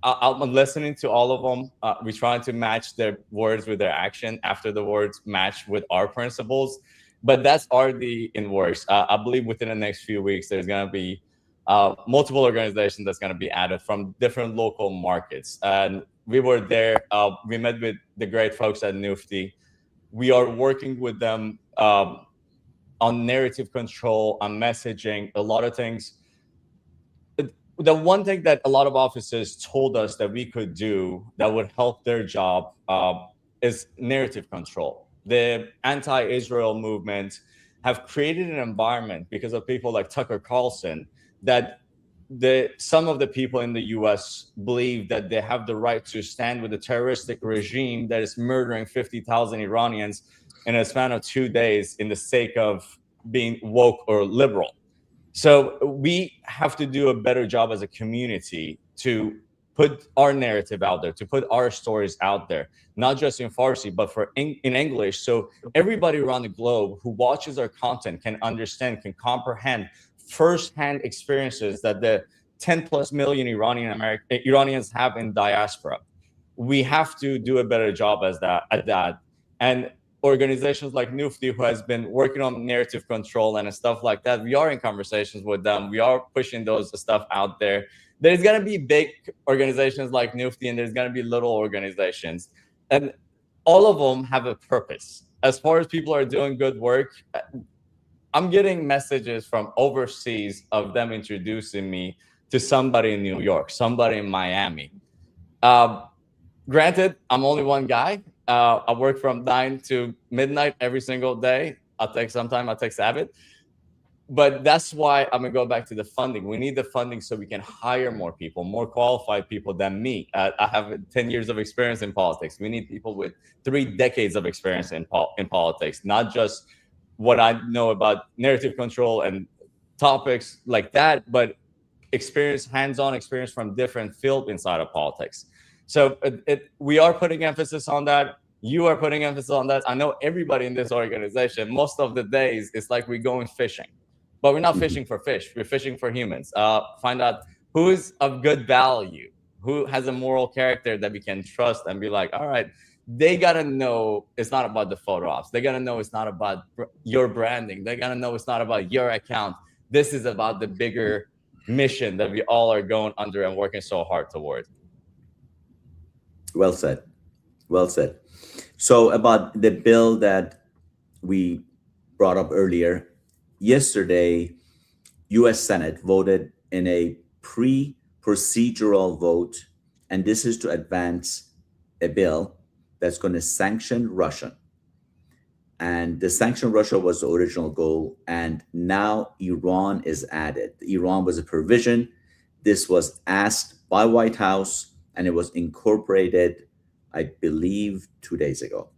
B: I'm listening to all of them. We're trying to match their words with their action after the words match with our principles. But that's already in works. I believe within the next few weeks, there's going to be multiple organizations that's going to be added from different local markets. And we were there. We met with the great folks at Nufti. We are working with them on narrative control, on messaging, a lot of things. The one thing that a lot of offices told us that we could do that would help their job is narrative control. The anti-Israel movement have created an environment because of people like Tucker Carlson that some of the people in the US believe that they have the right to stand with a terroristic regime that is murdering 50,000 Iranians in a span of 2 days in the sake of being woke or liberal. So we have to do a better job as a community to put our narrative out there, to put our stories out there, not just in Farsi, but in English. So everybody around the globe who watches our content can understand, can comprehend firsthand experiences that the 10 plus million Iranians have in diaspora. We have to do a better job at that. And organizations like Nufti, who has been working on narrative control and stuff like that, we are in conversations with them. We are pushing those stuff out there. There's going to be big organizations like Nufti, and there's going to be little organizations. And all of them have a purpose. As far as people are doing good work, I'm getting messages from overseas of them introducing me to somebody in New York, somebody in Miami. Granted, I'm only one guy. I work from 9 to midnight every single day. I'll take Sabbath. But that's why I'm going to go back to the funding. We need the funding so we can hire more people, more qualified people than me. I have 10 years of experience in politics. We need people with 3 decades of experience in politics, not just what I know about narrative control and topics like that, but hands-on experience from different fields inside of politics. So we are putting emphasis on that. You are putting emphasis on that. I know everybody in this organization, most of the days, it's like we're going fishing. But we're not fishing for fish. We're fishing for humans. Find out who is of good value, who has a moral character that we can trust and be like, all right, they got to know it's not about the photo ops. They got to know it's not about your branding. They got to know it's not about your account. This is about the bigger mission that we all are going under and working so hard toward.
E: Well said. Well said. So about the bill that we brought up earlier, yesterday, U.S. Senate voted in a pre-procedural vote, and this is to advance a bill that's going to sanction Russia. And the sanction Russia was the original goal, and now Iran is added. Iran was a provision. This was asked by White House, and it was incorporated, I believe, 2 days ago.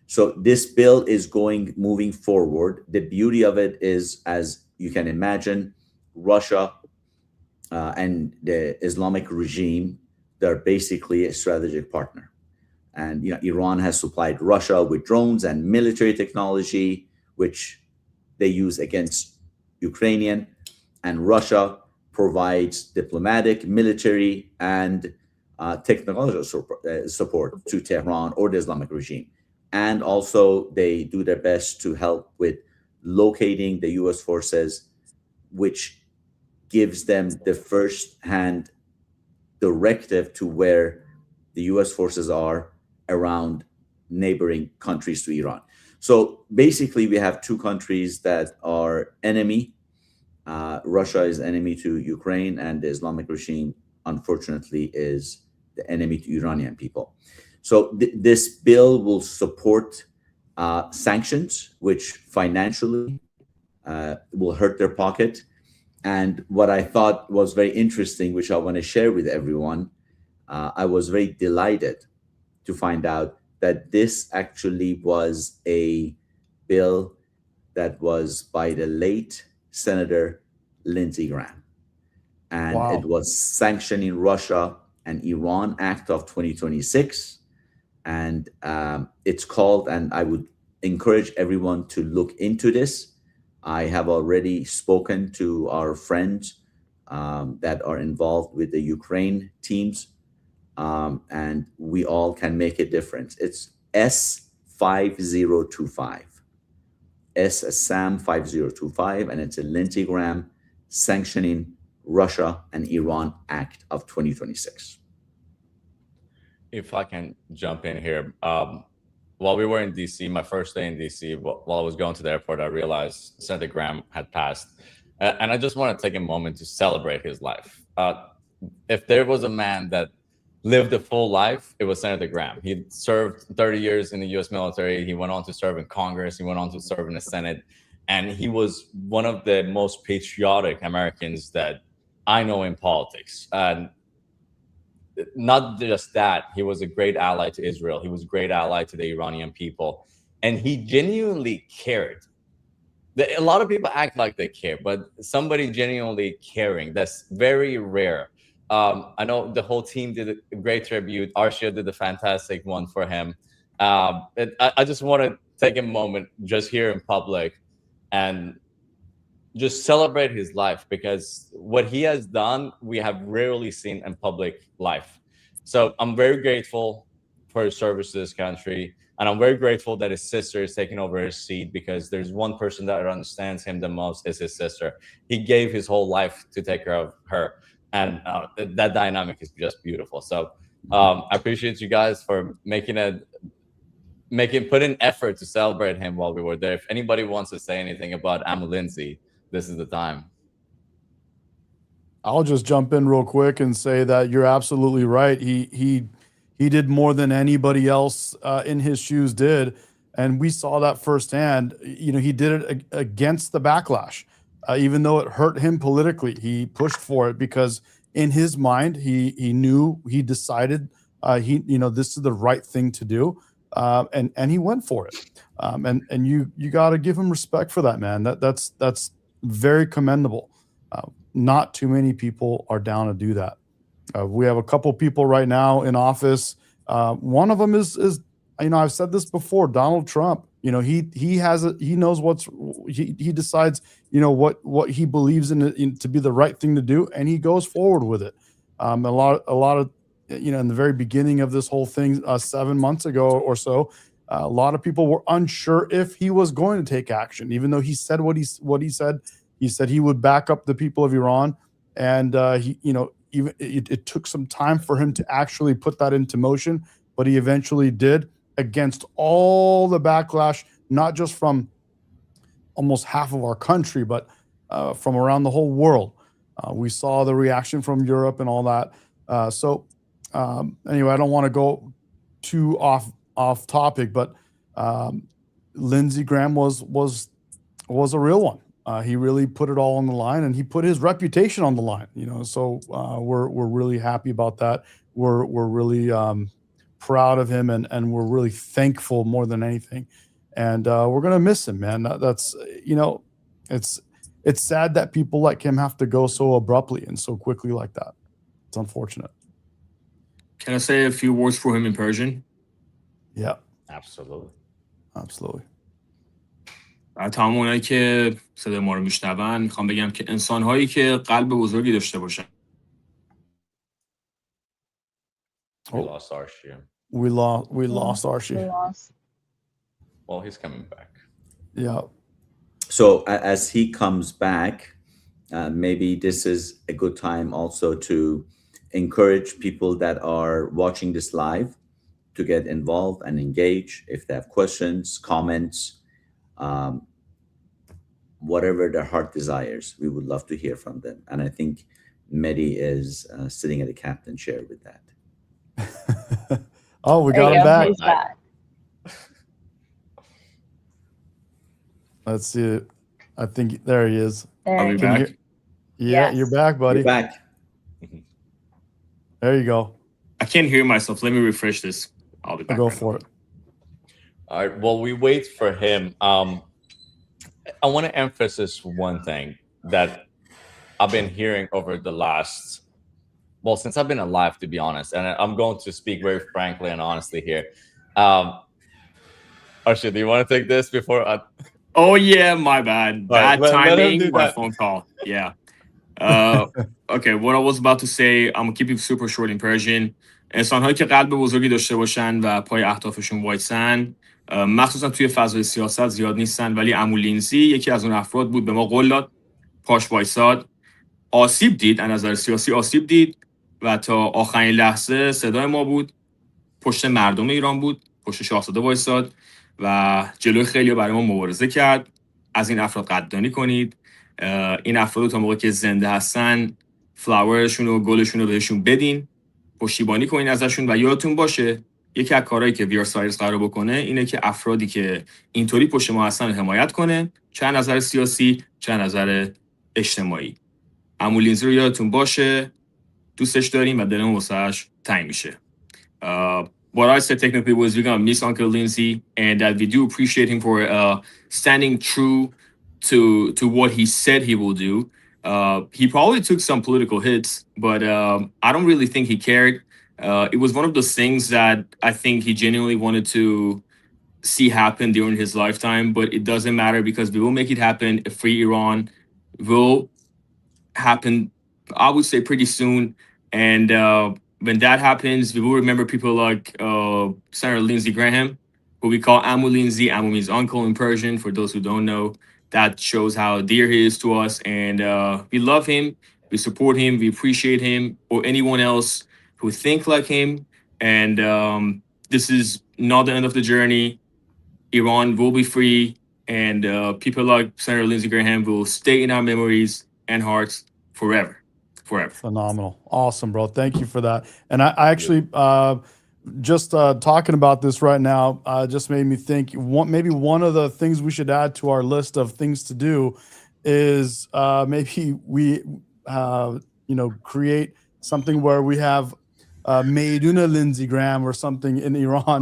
E: So this bill is moving forward. The beauty of it is, as you can imagine, Russia and the Islamic regime, they're basically a strategic partner. And Iran has supplied Russia with drones and military technology, which they use against Ukrainian. And Russia provides diplomatic, military, and technological support to Tehran or the Islamic regime. And also they do their best to help with locating the U.S. forces, which gives them the first-hand directive to where the U.S. forces are around neighboring countries to Iran. So basically we have 2 countries that are enemy. Russia is enemy to Ukraine, and the Islamic regime, unfortunately, is the enemy to Iranian people. So this bill will support sanctions, which financially will hurt their pocket. And what I thought was very interesting, which I want to share with everyone, I was very delighted to find out that this actually was a bill that was by the late Senator Lindsey Graham. And
A: Wow.
E: it was sanctioning Russia and Iran Act of 2026. And it's called, and I would encourage everyone to look into this. I have already spoken to our friends that are involved with the Ukraine teams, and we all can make a difference. It's S5025. S as Sam 5025, and it's a Lindsey Graham sanctioning Russia and Iran Act of 2026.
B: If I can jump in here, while we were in DC, my first day in DC, while I was going to the airport, I realized Senator Graham had passed. And I just want to take a moment to celebrate his life. If there was a man that lived a full life, it was Senator Graham. He served 30 years in the US military. He went on to serve in Congress. He went on to serve in the Senate. And he was one of the most patriotic Americans that I know in politics. And not just that, he was a great ally to Israel. He was a great ally to the Iranian people. And he genuinely cared. A lot of people act like they care, but somebody genuinely caring, that's very rare. I know the whole team did a great tribute. Arshia did a fantastic one for him. I just want to take a moment just here in public and just celebrate his life, because what he has done, we have rarely seen in public life. So I'm very grateful for his service to this country. And I'm very grateful that his sister is taking over his seat, because there's one person that understands him the most is his sister. He gave his whole life to take care of her. And that dynamic is just beautiful. So I appreciate you guys for put in effort to celebrate him while we were there. If anybody wants to say anything about Lindsey, this is the time.
A: I'll just jump in real quick and say that you're absolutely right. He did more than anybody else in his shoes did, and we saw that firsthand. You know, he did it against the backlash, even though it hurt him politically. He pushed for it because in his mind, he knew, he decided, this is the right thing to do, and he went for it. And you got to give him respect for that, man. That's very commendable. Not too many people are down to do that. We have a couple people right now in office. One of them is I've said this before, Donald Trump. He knows he decides, what he believes in to be the right thing to do, and he goes forward with it. A lot of, in the very beginning of this whole thing, 7 months ago or so, a lot of people were unsure if he was going to take action, even though he said what he said. He said he would back up the people of Iran, and it took some time for him to actually put that into motion, but he eventually did, against all the backlash, not just from almost half of our country, but from around the whole world. We saw the reaction from Europe and all that. Anyway, I don't want to go too off topic, but Lindsey Graham was a real one. He really put it all on the line, and he put his reputation on the line. So we're really happy about that. We're really proud of him, and we're really thankful more than anything. And we're gonna miss him, man. That's it's sad that people like him have to go so abruptly and so quickly like that. It's unfortunate.
D: Can I say a few words for him in Persian?
A: Yeah,
B: Absolutely.
D: تمام اونایی که صدای ما رو میشنون میخوام بگم که انسان‌هایی که قلب بزرگی داشته باشن.
B: We lost Arshia.
A: We lost Archie.
B: Well, he's coming back.
A: Yeah.
E: So as he comes back, maybe this is a good time also to encourage people that are watching this live to get involved and engage if they have questions, comments. whatever their heart desires. We would love to hear from them. And I think Mehdi is sitting at the captain chair with that.
A: Oh, we
C: There
A: got
C: you
A: him
C: go.
A: back.
C: He's back.
A: Let's see it. I think there he is.
C: There
D: Are
C: you
D: we
C: go.
D: back?
A: Yeah,
C: Yes.
A: you're back, buddy.
E: You're back.
A: There you go.
D: I can't hear myself. Let me refresh this. I'll be back.
A: Go
D: right
A: for it.
B: All right. Well, we wait for him. I want to emphasize one thing that I've been hearing over the last, well, since I've been alive, to be honest. And I'm going to speak very frankly and honestly here. Arshia, do you want to take this before I?
D: Oh yeah, my bad. Bad
B: let him
D: timing.
B: do
D: My
B: that.
D: phone call. Yeah. Okay, what I was about to say, I'm gonna keep it super short in Persian. انسان‌هایی که قلب بزرگی داشته باشن و پای اهدافشون وایسن، مخصوصا توی فضای سیاست زیاد نیستن، ولی عمو لینزی یکی از اون افراد بود. به ما قول داد، پاش وایساد، آسیب دید، از نظر سیاسی آسیب دید و تا آخرین لحظه صدای ما بود، پشت مردم ایران بود، پشت شاهزاده وایساد و جلوی خیلی برای ما مبارزه کرد. از این افراد قدردانی کنید. این افراد تا موقعی که زنده هستن فلاورشون و گلشون رو بهشون بدین، پشتیبانی کنین ازشون و یادتون باشه یکی از کارهایی که We Are Cyrus قرار بکنه اینه که افرادی که اینطوری پشت ما هستن حمایت کنه، چه از نظر سیاسی چه از نظر اجتماعی. عمو لینزی رو یادتون باشه، دوستش داریم و دلمون واسش تنگ میشه. What I said technically was we're gonna miss Uncle Lindsay, and that we do appreciate him for standing true to what he said he will do. He probably took some political hits, but I don't really think he cared. It was one of those things that I think he genuinely wanted to see happen during his lifetime, but it doesn't matter because we will make it happen. A free Iran will happen, I would say, pretty soon. And when that happens, we will remember people like Senator Lindsey Graham, who we call Amu Lindsey. Amu means uncle in Persian, for those who don't know. That shows how dear he is to us. And we love him, we support him, we appreciate him, or anyone else who think like him. And this is not the end of the journey. Iran will be free, and people like Senator Lindsey Graham will stay in our memories and hearts forever.
A: Phenomenal. Awesome, bro. Thank you for that. And I actually just talking about this right now just made me think maybe one of the things we should add to our list of things to do is maybe we create something where we have Meiduna Lindsey Graham or something in Iran.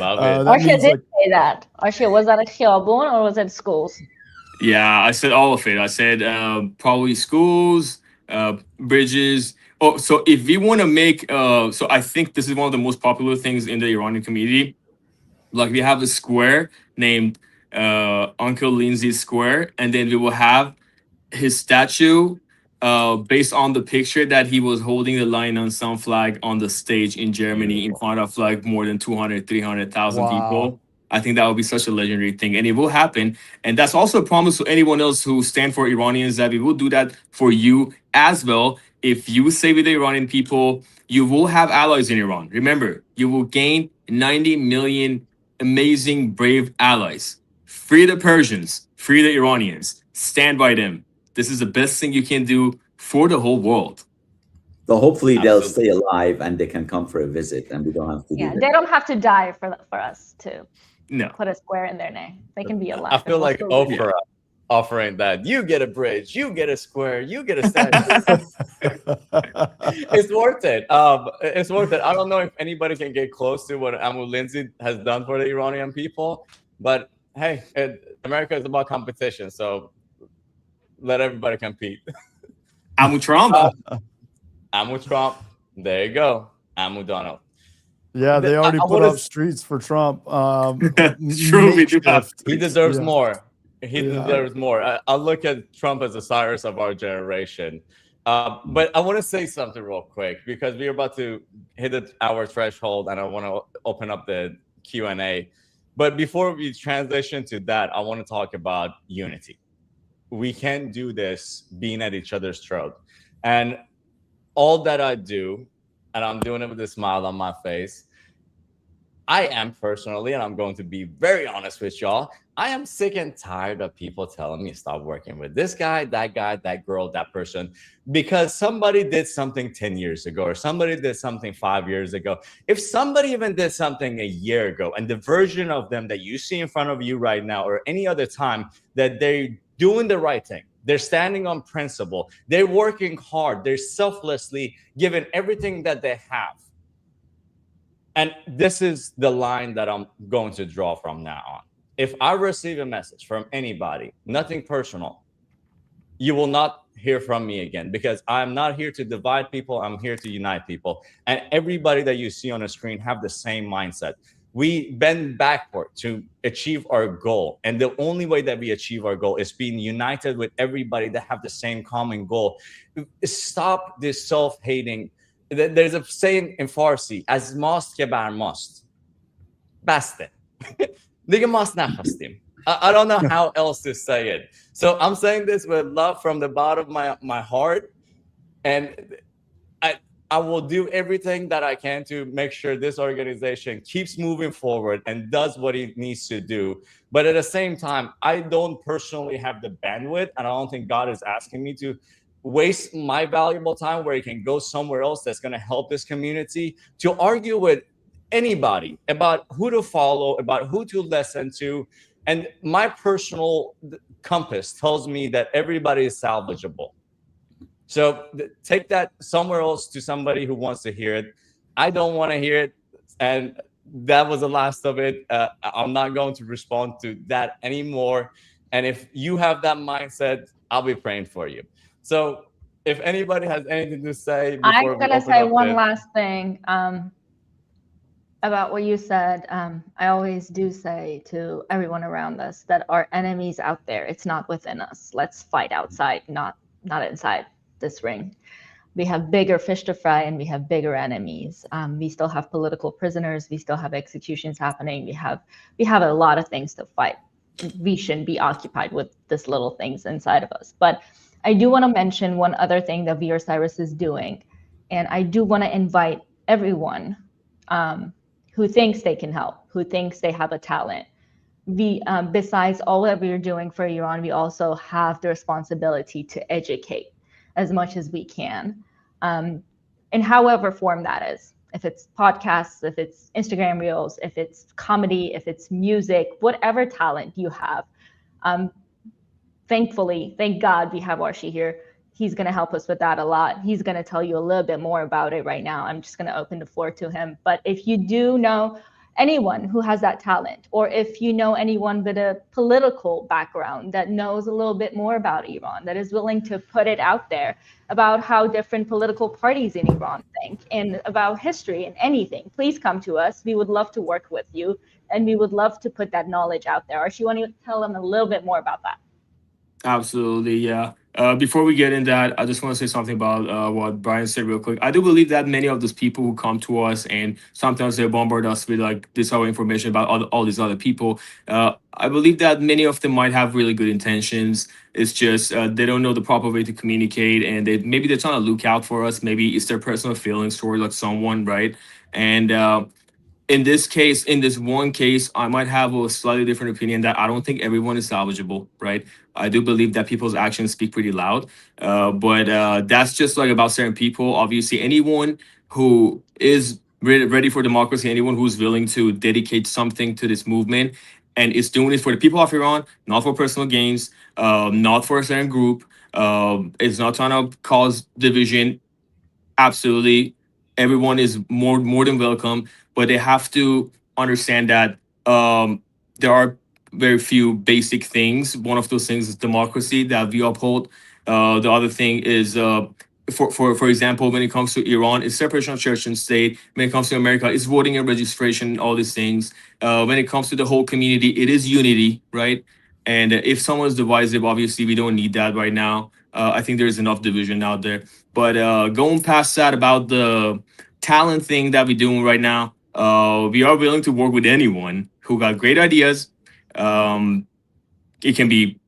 B: Love it.
C: Arshia did say that. Arshia, was that a khiyabun or was it schools?
D: Yeah, I said all of it. I said probably schools, bridges. Oh, so if we want to make, so I think this is one of the most popular things in the Iranian community. Like we have a square named Uncle Lindsay Square, and then we will have his statue based on the picture that he was holding the Lion on Sun flag on the stage in Germany in front of like more than 200, 300,000 people. I think that would be such a legendary thing, and it will happen. And that's also a promise to anyone else who stand for Iranians that we will do that for you as well. If you stay with the Iranian people, you will have allies in Iran. Remember, you will gain 90 million amazing, brave allies. Free the Persians, free the Iranians, stand by them. This is the best thing you can do for the whole world.
E: So hopefully they'll stay alive and they can come for a visit, and we don't have to.
C: Yeah, they don't have to die for us to put a square in their name. They can be alive.
B: I feel like Oprah offering that. You get a bridge, you get a square, you get a statue. It's worth it. It's worth it. I don't know if anybody can get close to what Amu Lindsay has done for the Iranian people, but hey, America is about competition, so let everybody compete.
D: Amu Trump.
B: Amu Trump. There you go. Amu Donald.
A: Yeah, they already put up streets for Trump.
D: True, we do have.
B: He deserves more. He deserves more. I look at Trump as the Cyrus of our generation. But I want to say something real quick because we're about to hit our threshold, and I want to open up the Q&A. But before we transition to that, I want to talk about unity. We can't do this being at each other's throat. And all that I do, and I'm doing it with a smile on my face, I am personally, and I'm going to be very honest with y'all, I am sick and tired of people telling me stop working with this guy, that girl, that person, because somebody did something 10 years ago or somebody did something 5 years ago. If somebody even did something a year ago and the version of them that you see in front of you right now or any other time that they're doing the right thing, they're standing on principle, they're working hard, they're selflessly giving everything that they have. And this is the line that I'm going to draw from now on. If I receive a message from anybody, nothing personal, you will not hear from me again, because I'm not here to divide people. I'm here to unite people. And everybody that you see on the screen have the same mindset. We bend backward to achieve our goal. And the only way that we achieve our goal is being united with everybody that have the same common goal. Stop this self-hating. There's a saying in Farsi, از ماست که بر ماست. بسته. دیگه ماست نخواستیم. I don't know how else to say it. So I'm saying this with love from the bottom of my heart. And I will do everything that I can to make sure this organization keeps moving forward and does what it needs to do. But at the same time, I don't personally have the bandwidth, and I don't think God is asking me to waste my valuable time where it can go somewhere else that's going to help this community, to argue with anybody about who to follow, about who to listen to. And my personal compass tells me that everybody is salvageable. So take that somewhere else to somebody who wants to hear it. I don't want to hear it. And that was the last of it. I'm not going to respond to that anymore. And if you have that mindset, I'll be praying for you. So if anybody has anything to say before
C: I'm going to say one last thing about what you said. I always do say to everyone around us that our enemies out there, it's not within us. Let's fight outside, not inside this ring. We have bigger fish to fry and we have bigger enemies. We still have political prisoners. We still have executions happening. We have a lot of things to fight. We shouldn't be occupied with this little things inside of us. But I do want to mention one other thing that We Are Cyrus is doing. And I do want to invite everyone who thinks they can help, who thinks they have a talent. We, besides all that we are doing for Iran, we also have the responsibility to educate as much as we can, in however form that is. If it's podcasts, if it's Instagram reels, if it's comedy, if it's music, whatever talent you have. Thankfully, thank God we have Archie here. He's going to help us with that a lot. He's going to tell you a little bit more about it right now. I'm just going to open the floor to him. But if you do know anyone who has that talent, or if you know anyone with a political background that knows a little bit more about Iran, that is willing to put it out there about how different political parties in Iran think and about history and anything, please come to us. We would love to work with you, and we would love to put that knowledge out there. Archie, you want to tell them a little bit more about that?
D: Absolutely, yeah. Before we get in that, I just want to say something about what Brian said real quick. I do believe that many of those people who come to us and sometimes they bombard us with like this other information about all these other people, I believe that many of them might have really good intentions. It's just they don't know the proper way to communicate, and maybe they're trying to look out for us. Maybe it's their personal feelings toward like someone, right? And in this case, in this one case, I might have a slightly different opinion that I don't think everyone is salvageable, right? I do believe that people's actions speak pretty loud, but that's just like about certain people. Obviously, anyone who is ready for democracy, anyone who's willing to dedicate something to this movement and is doing it for the people of Iran, not for personal gains, not for a certain group, is not trying to cause division. Absolutely, everyone is more than welcome, but they have to understand that there are very few basic things. One of those things is democracy that we uphold. The other thing is, for example, when it comes to Iran, it's separation of church and state. When it comes to America, it's voting and registration, all these things. When it comes to the whole community, it is unity, right? And if someone's divisive, obviously we don't need that right now. I think there's enough division out there. But going past that about the talent thing that we're doing right now, we are willing to work with anyone who got great ideas. It can be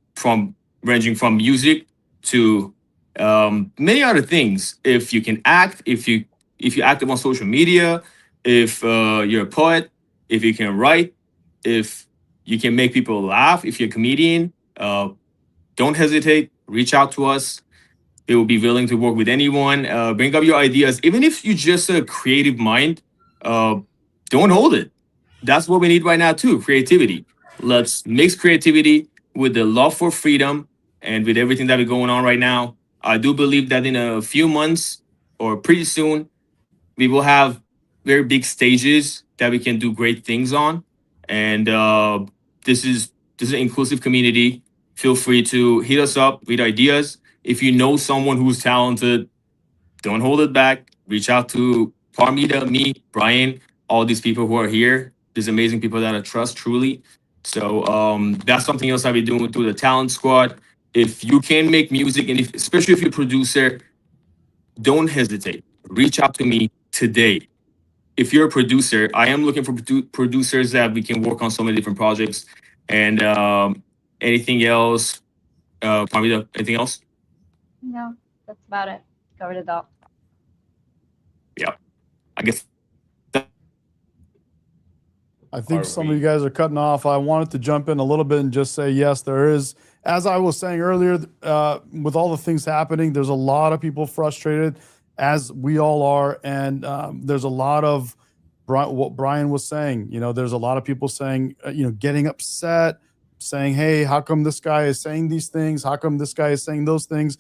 D: ranging from music to many other things. If you can act, if you active on social media, if you're a poet, if you can write, if you can make people laugh, if you're a comedian, don't hesitate. Reach out to us. We will be willing to work with anyone. Bring up your ideas. Even if you're just a creative mind, don't hold it. That's what we need right now too, creativity. Let's mix creativity with the love for freedom and with everything that is going on right now. I do believe that in a few months or pretty soon, we will have very big stages that we can do great things on. And this is an inclusive community. Feel free to hit us up with ideas. If you know someone who's talented, don't hold it back. Reach out to Parmita, me, Brian, all these people who are here. These amazing people that I trust truly. So that's something else I'll be doing through the talent squad. If you can make music, and especially if you're a producer, don't hesitate. Reach out to me today. If you're a producer, I am looking for producers that we can work on so many different projects. And anything else? Parmita, anything else?
C: No, that's about it. Covered it all.
D: Yeah, I guess.
A: I think some of you guys are cutting off. I wanted to jump in a little bit and just say, yes, there is, as I was saying earlier, with all the things happening, there's a lot of people frustrated, as we all are. And there's a lot of what Brian was saying, there's a lot of people saying, getting upset, saying, hey, how come this guy is saying these things? How come this guy is saying those things?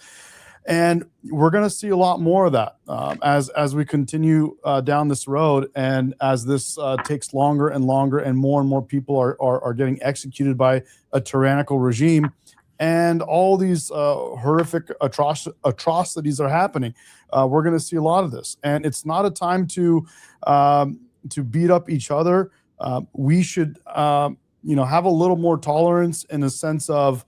A: And we're going to see a lot more of that as we continue down this road, and as this takes longer and longer, and more people are getting executed by a tyrannical regime, and all these horrific atrocities are happening. We're going to see a lot of this, and it's not a time to beat up each other. We should have a little more tolerance, in a sense of,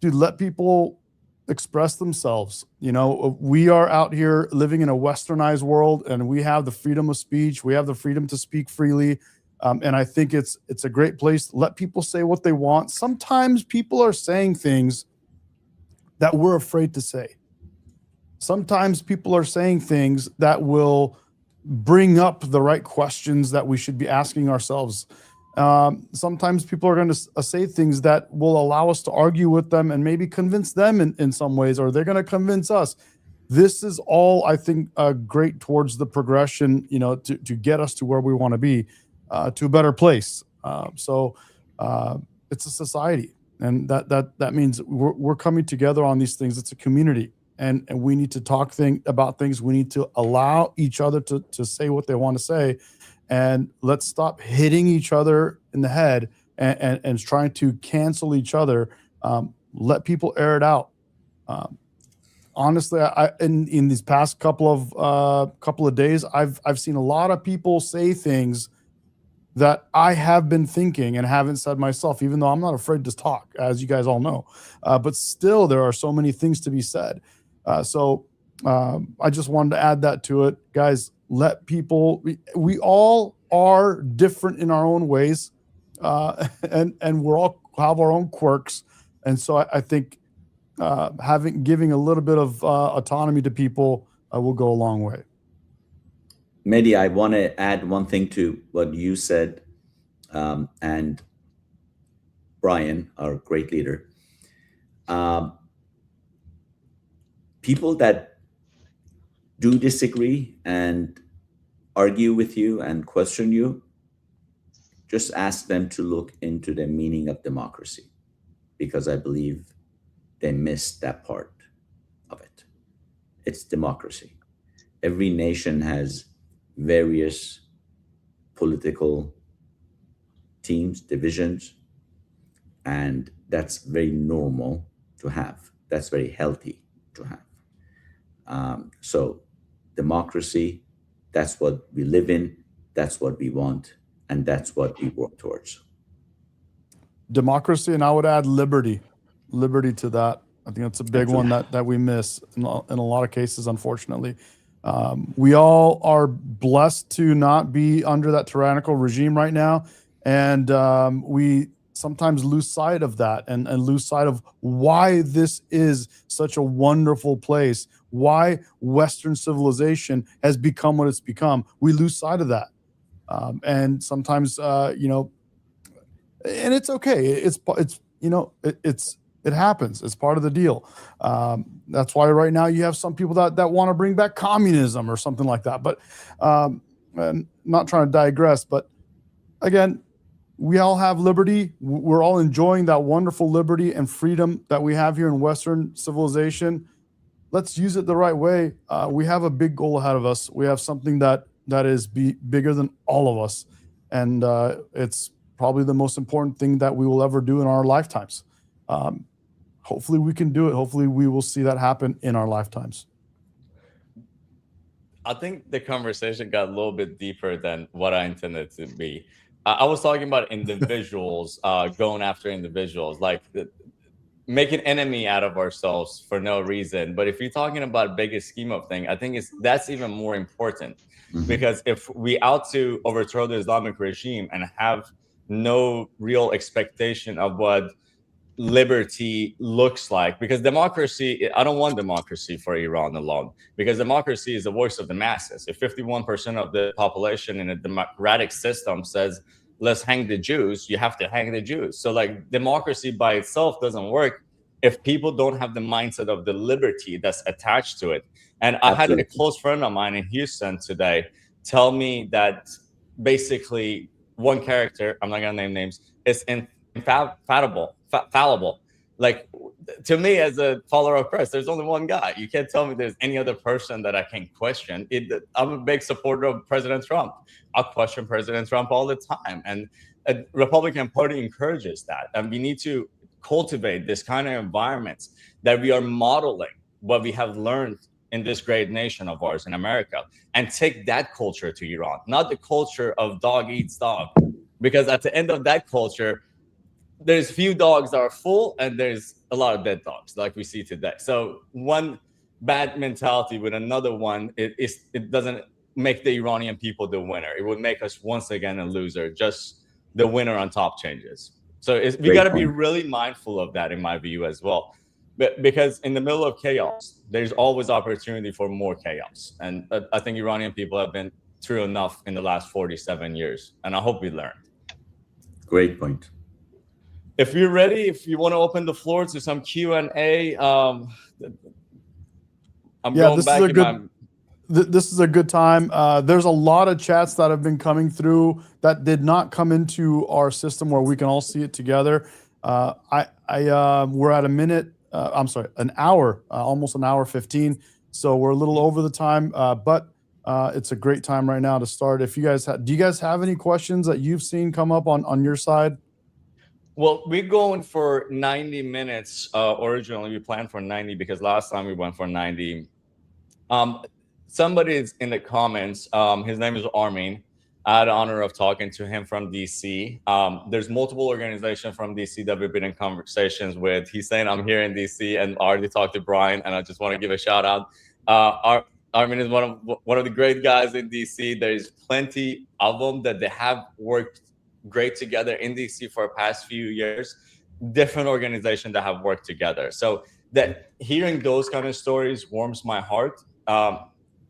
A: dude, let people express themselves. We are out here living in a westernized world, and we have the freedom of speech. We have the freedom to speak freely. And I think it's a great place to let people say what they want. Sometimes people are saying things that we're afraid to say. Sometimes people are saying things that will bring up the right questions that we should be asking ourselves. Sometimes people are going to say things that will allow us to argue with them and maybe convince them in some ways, or they're going to convince us. This is all, I think, great towards the progression, to get us to where we want to be, to a better place. So it's a society, and that means we're coming together on these things. It's a community, and we need to talk about things. We need to allow each other to say what they want to say. And let's stop hitting each other in the head and trying to cancel each other. Let people air it out. Honestly, in these past couple of days, I've seen a lot of people say things that I have been thinking and haven't said myself, even though I'm not afraid to talk, as you guys all know. But still, there are so many things to be said. So I just wanted to add that to it, guys. Let people, we all are different in our own ways, and we're all have our own quirks. And so I think giving a little bit of autonomy to people will go a long way.
E: Mehdi, I want to add one thing to what you said, and Brian, our great leader. People that do disagree and argue with you and question you, just ask them to look into the meaning of democracy, because I believe they missed that part of it. It's democracy. Every nation has various political teams, divisions, and that's very normal to have. That's very healthy to have. So democracy, that's what we live in, that's what we want, and that's what we work towards.
A: Democracy, and I would add liberty to that. I think that's a big one that we miss in a lot of cases, unfortunately. We all are blessed to not be under that tyrannical regime right now, and we sometimes lose sight of that and lose sight of why this is such a wonderful place, why Western civilization has become what it's become. We lose sight of that. And sometimes, you know, and it's okay. It happens. It's part of the deal. That's why right now you have some people that want to bring back communism or something like that. But and not trying to digress, but again, we all have liberty. We're all enjoying that wonderful liberty and freedom that we have here in Western civilization. Let's use it the right way. We have a big goal ahead of us. We have something that is bigger than all of us. And it's probably the most important thing that we will ever do in our lifetimes. Hopefully we can do it. Hopefully we will see that happen in our lifetimes.
B: I think the conversation got a little bit deeper than what I intended to be. I was talking about individuals going after individuals, like making enemy out of ourselves for no reason. But if you're talking about biggest scheme of thing, I think that's even more important. Because if we out to overthrow the Islamic regime and have no real expectation of what liberty looks like, because democracy, I don't want democracy for Iran alone, because democracy is the voice of the masses. If 51% of the population in a democratic system says, let's hang the Jews, you have to hang the Jews. So like democracy by itself doesn't work if people don't have the mindset of the liberty that's attached to it. And I had a close friend of mine in Houston today tell me that basically one character, I'm not gonna name names, is fallible. Like, to me, as a follower of Christ, there's only one guy. You can't tell me there's any other person that I can question. I'm a big supporter of President Trump. I'll question President Trump all the time. And the Republican Party encourages that. And we need to cultivate this kind of environments that we are modeling what we have learned in this great nation of ours in America, and take that culture to Iran, not the culture of dog eats dog. Because at the end of that culture, there's few dogs that are full and there's a lot of dead dogs like we see today. So one bad mentality with another one, it doesn't make the Iranian people the winner. It would make us once again a loser. Just the winner on top changes. So we got to be really mindful of that, in my view, as well. But because in the middle of chaos, there's always opportunity for more chaos. And I think Iranian people have been through enough in the last 47 years. And I hope we learned.
E: Great point.
B: If you're ready, if you want to open the floor to some Q&A,
A: this is a good time. There's a lot of chats that have been coming through that did not come into our system where we can all see it together. We're at an hour, almost an hour 15. So we're a little over the time, but it's a great time right now to start. If you guys do you guys have any questions that you've seen come up on your side?
B: Well, we're going for 90 minutes. Originally, we planned for 90 because last time we went for 90. Somebody's in the comments. His name is Armin. I had the honor of talking to him from DC. There's multiple organizations from DC that we've been in conversations with. He's saying I'm here in DC, and I already talked to Brian, and I just want to give a shout out. Armin is one of the great guys in DC. There's plenty of them that they have worked great together in DC for the past few years. Different organizations that have worked together. So that hearing those kind of stories warms my heart.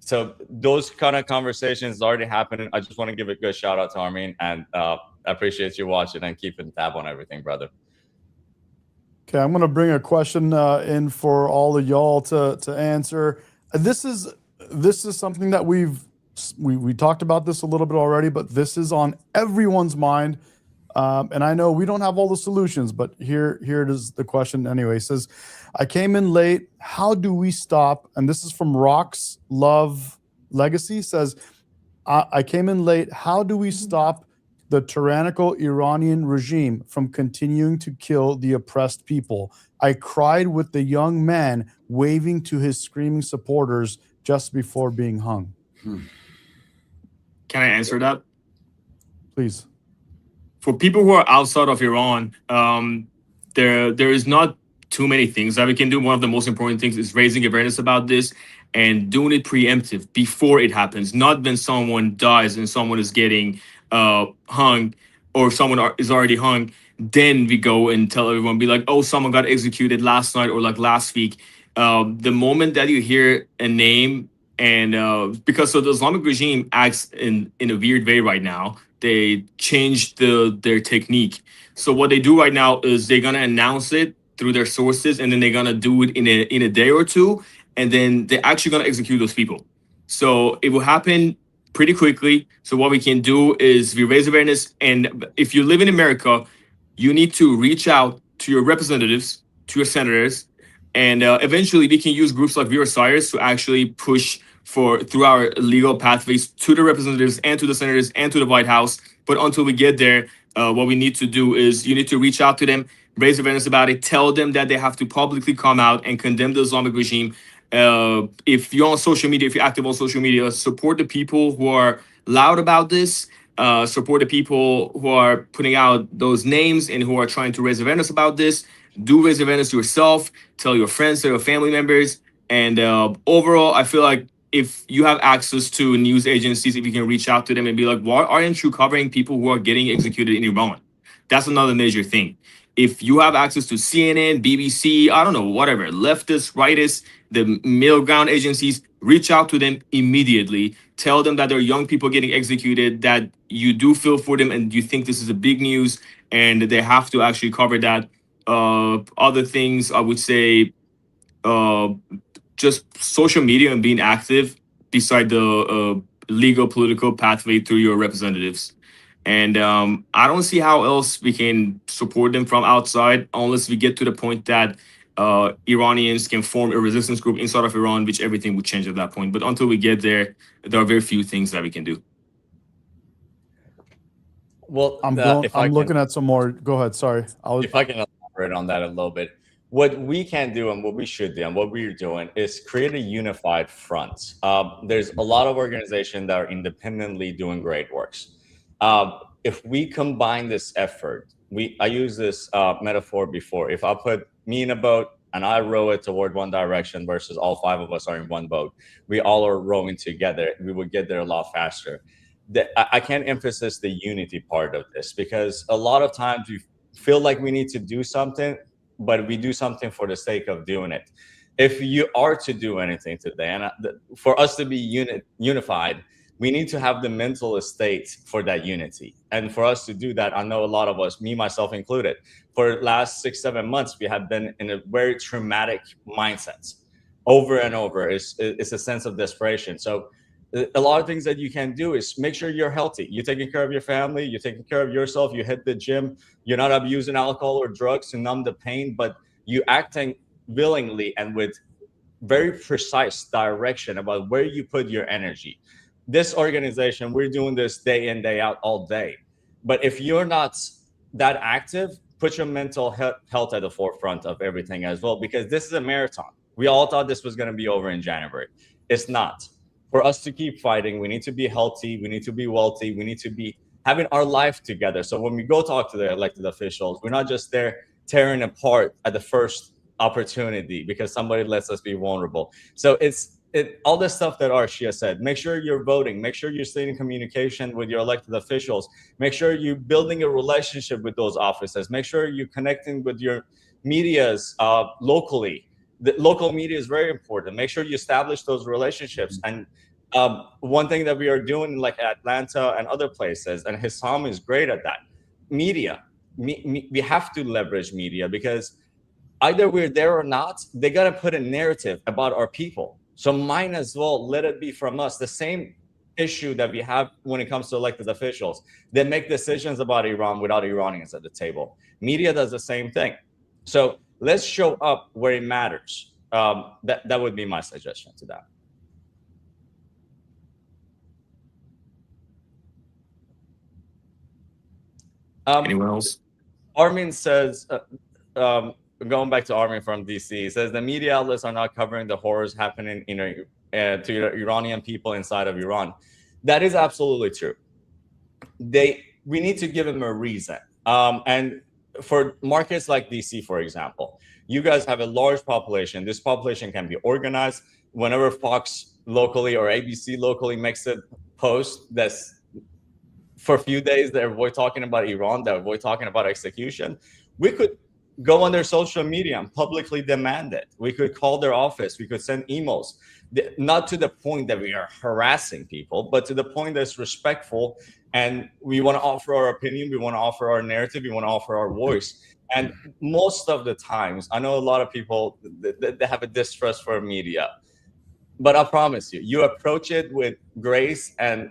B: So those kind of conversations already happening. I just want to give a good shout out to Armin, and I appreciate you watching and keeping tab on everything, brother.
A: Okay, I'm going to bring a question in for all of y'all to answer. This is something that we talked about this a little bit already, but this is on everyone's mind. And I know we don't have all the solutions, but here it is, the question anyway. It says, I came in late. How do we stop? And this is from Rock's Love Legacy. Says, I came in late. How do we stop the tyrannical Iranian regime from continuing to kill the oppressed people? I cried with the young man waving to his screaming supporters just before being hung.
D: Can I answer that?
A: Please.
D: For people who are outside of Iran, there is not too many things that we can do. One of the most important things is raising awareness about this and doing it preemptive before it happens, not when someone dies and someone is getting hung or someone is already hung. Then we go and tell everyone, be like, oh, someone got executed last night or like last week. The moment that you hear a name And because so the Islamic regime acts in a weird way right now. They changed their technique. So what they do right now is they're gonna announce it through their sources, and then they're gonna do it in a day or two, and then they're actually gonna execute those people. So it will happen pretty quickly. So what we can do is we raise awareness, and if you live in America, you need to reach out to your representatives, to your senators, and eventually we can use groups like We Are Cyrus to actually push for through our legal pathways to the representatives and to the senators and to the White House. But until we get there, what we need to do is you need to reach out to them, raise awareness about it, tell them that they have to publicly come out and condemn the Islamic regime. If you're on social media, if you're active on social media, support the people who are loud about this. Support the people who are putting out those names and who are trying to raise awareness about this. Do raise awareness yourself. Tell your friends, tell your family members. And overall, I feel like if you have access to news agencies, if you can reach out to them and be like, why aren't you covering people who are getting executed in Iran? That's another major thing. If you have access to CNN, BBC, I don't know, whatever, leftist, rightist, the middle ground agencies, reach out to them immediately. Tell them that there are young people getting executed, that you do feel for them and you think this is a big news and they have to actually cover that. Other things, I would say, just social media and being active beside the legal political pathway through your representatives. And I don't see how else we can support them from outside unless we get to the point that Iranians can form a resistance group inside of Iran, which everything would change at that point. But until we get there, there are very few things that we can do.
B: Well,
A: I'm looking at some more. Go ahead. Sorry.
B: If I can elaborate on that a little bit. What we can do and what we should do and what we're doing is create a unified front. There's a lot of organizations that are independently doing great works. If we combine this effort, I use this metaphor before. If I put me in a boat and I row it toward one direction versus all 5 of us are in one boat, we all are rowing together, we would get there a lot faster. I can't emphasize the unity part of this, because a lot of times we feel like we need to do something, but we do something for the sake of doing it. If you are to do anything today, and for us to be unified, we need to have the mental state for that unity. And for us to do that, I know a lot of us, me, myself included, for the last 6-7 months, we have been in a very traumatic mindset over and over. It's a sense of desperation. So a lot of things that you can do is make sure you're healthy. You're taking care of your family. You're taking care of yourself. You hit the gym. You're not abusing alcohol or drugs to numb the pain, but you acting willingly and with very precise direction about where you put your energy. This organization, we're doing this day in, day out, all day. But if you're not that active, put your mental health at the forefront of everything as well, because this is a marathon. We all thought this was going to be over in January. It's not. For us to keep fighting, we need to be healthy, we need to be wealthy, we need to be having our life together. So when we go talk to the elected officials, we're not just there tearing apart at the first opportunity because somebody lets us be vulnerable. So it's all this stuff that Arshia said. Make sure you're voting, make sure you're staying in communication with your elected officials, make sure you're building a relationship with those offices, make sure you're connecting with your medias locally. The local media is very important. Make sure you establish those relationships. And one thing that we are doing, like Atlanta and other places, and Hissam is great at that, media. We have to leverage media, because either we're there or not, they got to put a narrative about our people. So might as well let it be from us. The same issue that we have when it comes to elected officials. They make decisions about Iran without Iranians at the table. Media does the same thing. So let's show up where it matters. That would be my suggestion to that.
D: Anyone else?
B: Armin says, going back to Armin from DC, he says the media outlets are not covering the horrors happening to Iranian people inside of Iran. That is absolutely true. We need to give them a reason. And for markets like DC, for example, you guys have a large population. This population can be organized. Whenever Fox locally or ABC locally makes a post that's for a few days, they avoid talking about Iran, they avoid talking about execution, we could go on their social media and publicly demand it. We could call their office. We could send emails, not to the point that we are harassing people, but to the point that's respectful. And we want to offer our opinion. We want to offer our narrative. We want to offer our voice. And most of the times, I know a lot of people, they have a distrust for media. But I promise you, you approach it with grace and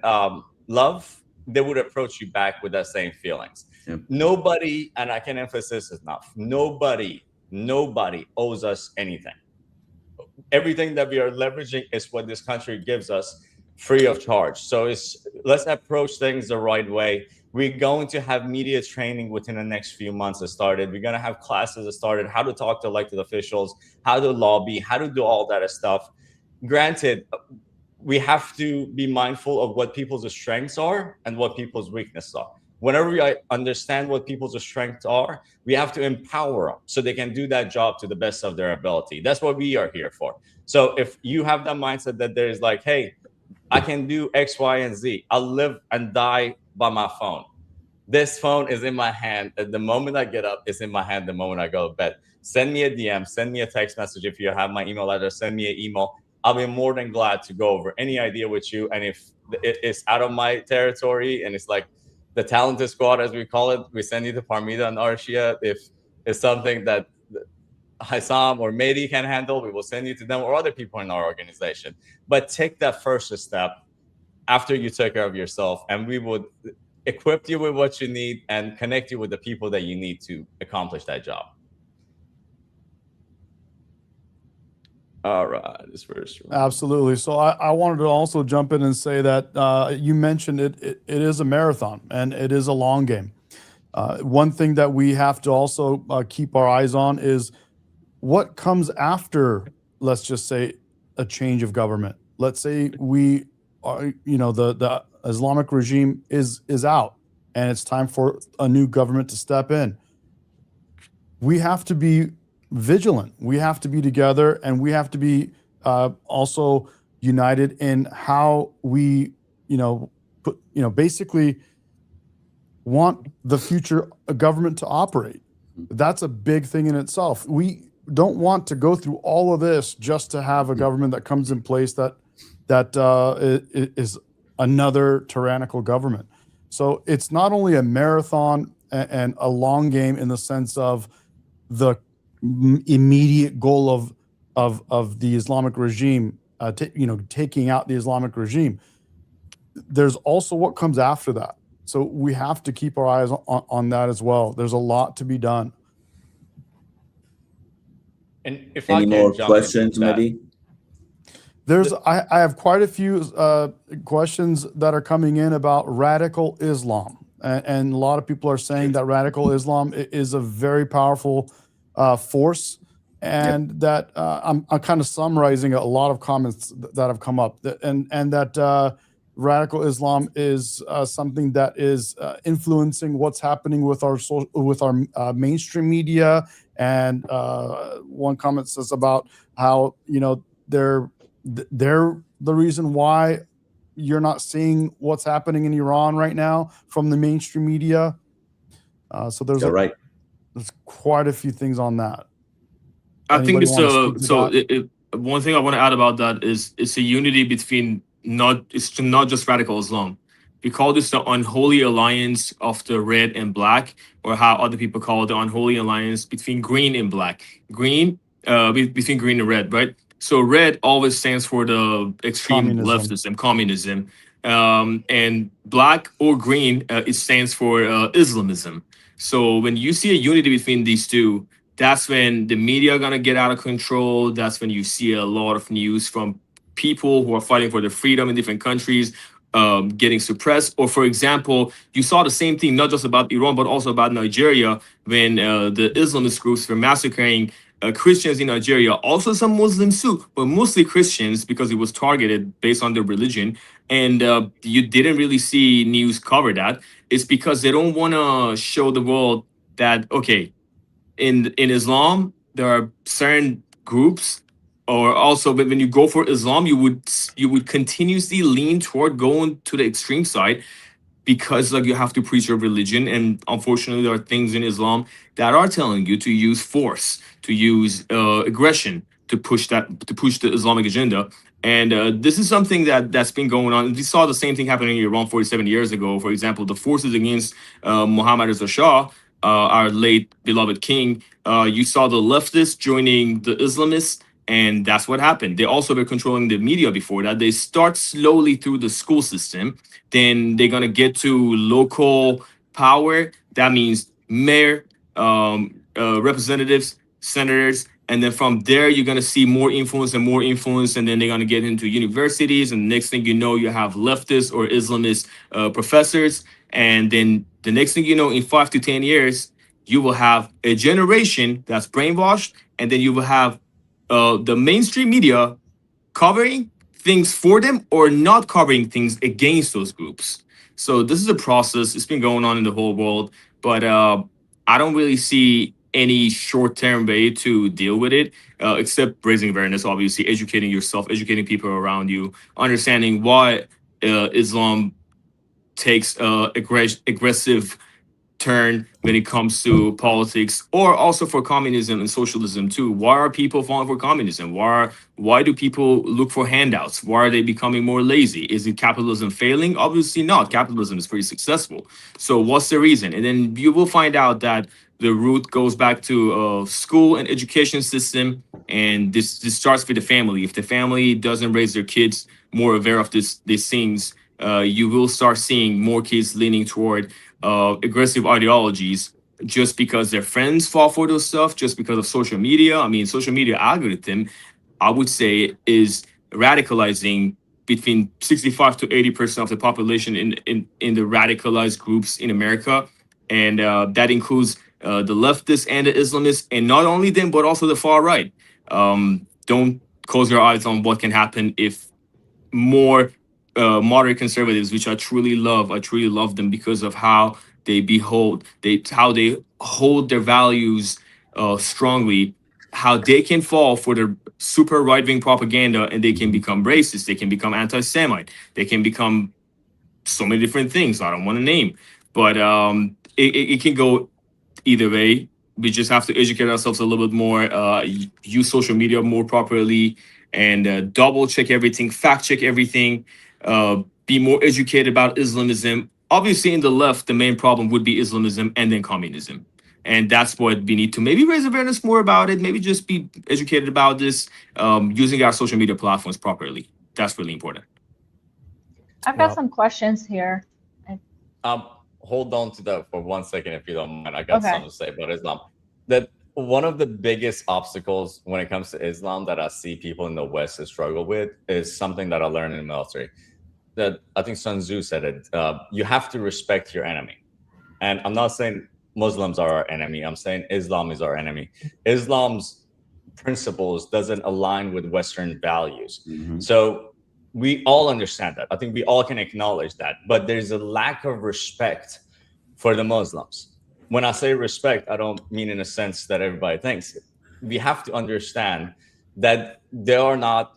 B: love, they would approach you back with that same feelings.
E: Yep.
B: Nobody, and I can emphasize this enough, nobody owes us anything. Everything that we are leveraging is what this country gives us free of charge. So let's approach things the right way. We're going to have media training within the next few months that started. We're going to have classes that started, how to talk to elected officials, how to lobby, how to do all that stuff. Granted, we have to be mindful of what people's strengths are and what people's weaknesses are. Whenever we understand what people's strengths are, we have to empower them so they can do that job to the best of their ability. That's what we are here for. So if you have that mindset that there is like, hey, I can do X, Y, and Z. I'll live and die by my phone. This phone is in my hand. At the moment I get up, it's in my hand the moment I go to bed. Send me a DM, send me a text message. If you have my email address, send me an email. I'll be more than glad to go over any idea with you. And if it's out of my territory and it's like the talented squad, as we call it, we send you to Parmida and Arshia. If it's something that Hassam or Mehdi can handle, we will send you to them or other people in our organization. But take that first step after you take care of yourself, and we would equip you with what you need and connect you with the people that you need to accomplish that job. All right, this first one.
A: Absolutely. So I wanted to also jump in and say that you mentioned it is a marathon and it is a long game. One thing that we have to also keep our eyes on is what comes after, let's just say, a change of government. Let's say we are, the Islamic regime is out and it's time for a new government to step in. We have to be vigilant. We have to be together, and we have to be also united in how we, basically want the future government to operate. That's a big thing in itself. We don't want to go through all of this just to have a government that comes in place that is another tyrannical government. So it's not only a marathon and a long game in the sense of the immediate goal of the Islamic regime, taking out the Islamic regime. There's also what comes after that. So we have to keep our eyes on that as well. There's a lot to be done.
B: And if
E: Any more questions, Mehdi?
A: I have quite a few questions that are coming in about radical Islam. And a lot of people are saying that radical Islam is a very powerful force, and that I'm kind of summarizing a lot of comments that have come up, and that radical Islam is something that is influencing what's happening with our mainstream media. And one comment says about how they're the reason why you're not seeing what's happening in Iran right now from the mainstream media. So there's there's quite a few things on that.
D: I think it's one thing I want to add about that is it's a unity between not just radical Islam. We call this the unholy alliance of the red and black, or how other people call it, the unholy alliance between green and black. Between green and red, right? So red always stands for the extreme leftism, communism, and black or green, it stands for Islamism. So when you see a unity between these two, that's when the media are going to get out of control. That's when you see a lot of news from people who are fighting for their freedom in different countries getting suppressed. Or, for example, you saw the same thing, not just about Iran, but also about Nigeria, when the Islamist groups were massacring Christians in Nigeria, also some Muslims too, but mostly Christians, because it was targeted based on their religion. And you didn't really see news cover that. It's because they don't want to show the world that, okay, in Islam, there are certain groups, or also when you go for Islam, you would continuously lean toward going to the extreme side. because like you have to preserve religion, and unfortunately there are things in Islam that are telling you to use force, to use aggression to push the Islamic agenda. And this is something that's been going on. We saw the same thing happening in Iran 47 years ago. For example, the forces against Muhammad Reza Shah, our late beloved king. You saw the leftists joining the Islamists, and that's what happened. They also were controlling the media before that. They start slowly through the school system, then they're gonna get to local power. That means mayor, representatives, senators, and then from there you're gonna see more influence and more influence, and then they're gonna get into universities, and the next thing you know, you have leftist or Islamist professors, and then the next thing you know, in 5 to 10 years, you will have a generation that's brainwashed, and then you will have the mainstream media covering things for them or not covering things against those groups. So this is a process. It's been going on in the whole world, but I don't really see any short-term way to deal with it, except raising awareness, obviously, educating yourself, educating people around you, understanding why Islam takes aggressive turn when it comes to politics, or also for communism and socialism too. Why are people falling for communism? Why do people look for handouts? Why are they becoming more lazy? Is it capitalism failing? Obviously not. Capitalism is pretty successful. So what's the reason? And then you will find out that the root goes back to school and education system, and this starts with the family. If the family doesn't raise their kids more aware of these things, you will start seeing more kids leaning toward aggressive ideologies just because their friends fall for those stuff, just because of social media. I mean, social media algorithm, I would say, is radicalizing between 65 to 80% of the population in the radicalized groups in America. And that includes the leftists and the Islamists, and not only them, but also the far right. Don't close your eyes on what can happen if more moderate conservatives, which I truly love them because of how they hold their values strongly, how they can fall for the super right-wing propaganda, and they can become racist, they can become anti-Semite, they can become so many different things I don't want to name. But it can go either way. We just have to educate ourselves a little bit more, use social media more properly, and double check everything, fact check everything, be more educated about Islamism. Obviously, in the left, the main problem would be Islamism and then communism. And that's what we need to maybe raise awareness more about it, maybe just be educated about this, using our social media platforms properly. That's really important.
C: I've got some questions here.
B: Hold on to that for 1 second, if you don't mind. I got something to say about Islam. That one of the biggest obstacles when it comes to Islam that I see people in the West struggle with is something that I learned in the military. That I think Sun Tzu said it. You have to respect your enemy. And I'm not saying Muslims are our enemy. I'm saying Islam is our enemy. Islam's principles doesn't align with Western values. Mm-hmm. So we all understand that. I think we all can acknowledge that. But there's a lack of respect for the Muslims. When I say respect, I don't mean in a sense that everybody thinks. We have to understand that they are not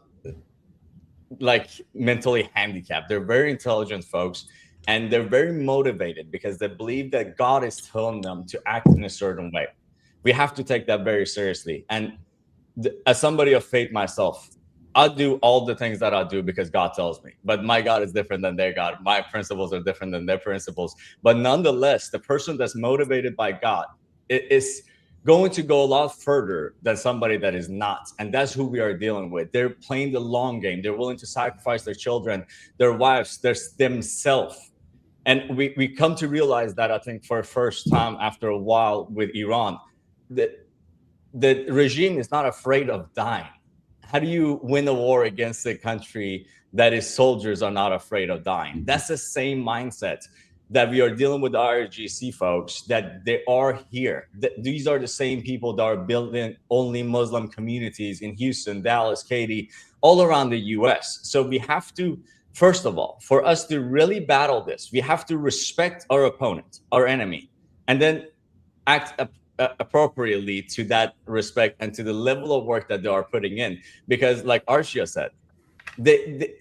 B: like mentally handicapped. They're very intelligent folks, and they're very motivated because they believe that God is telling them to act in a certain way. We have to take that very seriously. And as somebody of faith myself, I do all the things that I do because God tells me, but my God is different than their God. My principles are different than their principles. But nonetheless, the person that's motivated by God is going to go a lot further than somebody that is not. And that's who we are dealing with. They're playing the long game. They're willing to sacrifice their children, their wives, themselves. And we come to realize that, I think, for the first time after a while with Iran, that the regime is not afraid of dying. How do you win a war against a country that its soldiers are not afraid of dying? That's the same mindset that we are dealing with the IRGC folks, that they are here. These are the same people that are building only Muslim communities in Houston, Dallas, Katy, all around the US. So we have to, first of all, for us to really battle this, we have to respect our opponent, our enemy, and then act appropriately to that respect and to the level of work that they are putting in. Because like Arshia said, they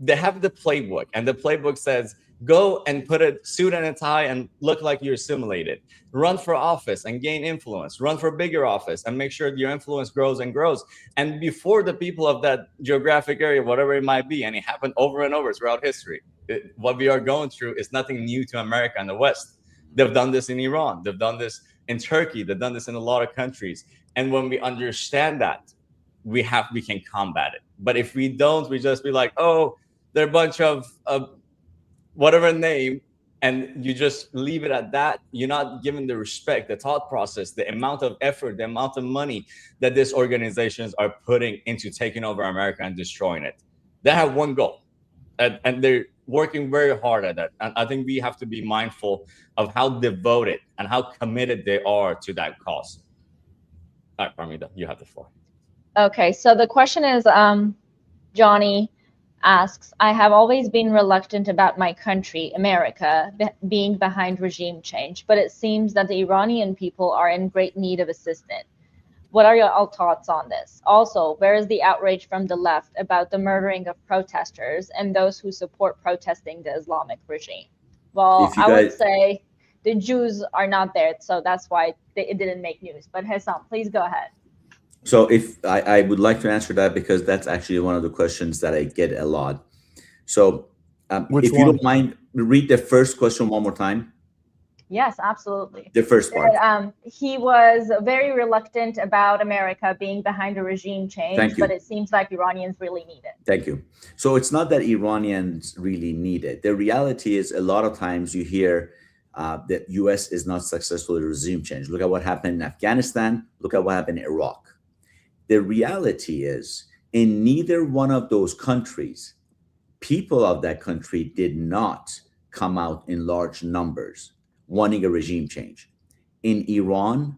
B: have the playbook, and the playbook says, go and put a suit and a tie and look like you're assimilated. Run for office and gain influence. Run for bigger office and make sure your influence grows and grows. And before the people of that geographic area, whatever it might be, and it happened over and over throughout history, what we are going through is nothing new to America and the West. They've done this in Iran. They've done this in Turkey. They've done this in a lot of countries. And when we understand that, we can combat it. But if we don't, we just be like, oh, they're a bunch of whatever name, and you just leave it at that. You're not given the respect, the thought process, the amount of effort, the amount of money that these organizations are putting into taking over America and destroying it. They have one goal, and they're working very hard at that. And I think we have to be mindful of how devoted and how committed they are to that cause. All right, Parmita, you have the floor.
C: Okay, so the question is, Johnny asks, I have always been reluctant about my country, America, being behind regime change, but it seems that the Iranian people are in great need of assistance. What are your thoughts on this? Also, where is the outrage from the left about the murdering of protesters and those who support protesting the Islamic regime? Well, I would say the Jews are not there, so that's why it didn't make news. But Hassam, please go ahead.
E: So if I would like to answer that, because that's actually one of the questions that I get a lot. So if you don't mind, read the first question one more time.
C: Yes, absolutely.
E: The first part.
C: He was very reluctant about America being behind a regime change, but it seems like Iranians really need it.
E: Thank you. So it's not that Iranians really need it. The reality is, a lot of times you hear that U.S. is not successful in regime change. Look at what happened in Afghanistan. Look at what happened in Iraq. The reality is, in neither one of those countries, people of that country did not come out in large numbers wanting a regime change. In Iran,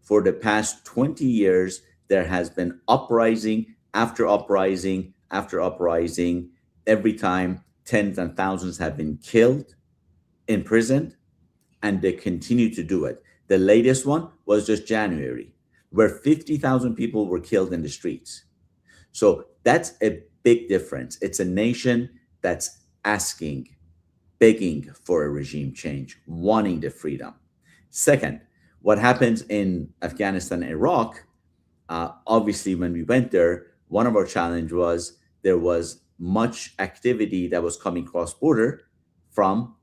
E: for the past 20 years, there has been uprising after uprising after uprising. Every time, tens and thousands have been killed, imprisoned, and they continue to do it. The latest one was just January, where 50,000 people were killed in the streets. So that's a big difference. It's a nation that's asking, begging for a regime change, wanting the freedom. Second, what happens in Afghanistan and Iraq, obviously when we went there, one of our challenge was there was much activity that was coming cross-border from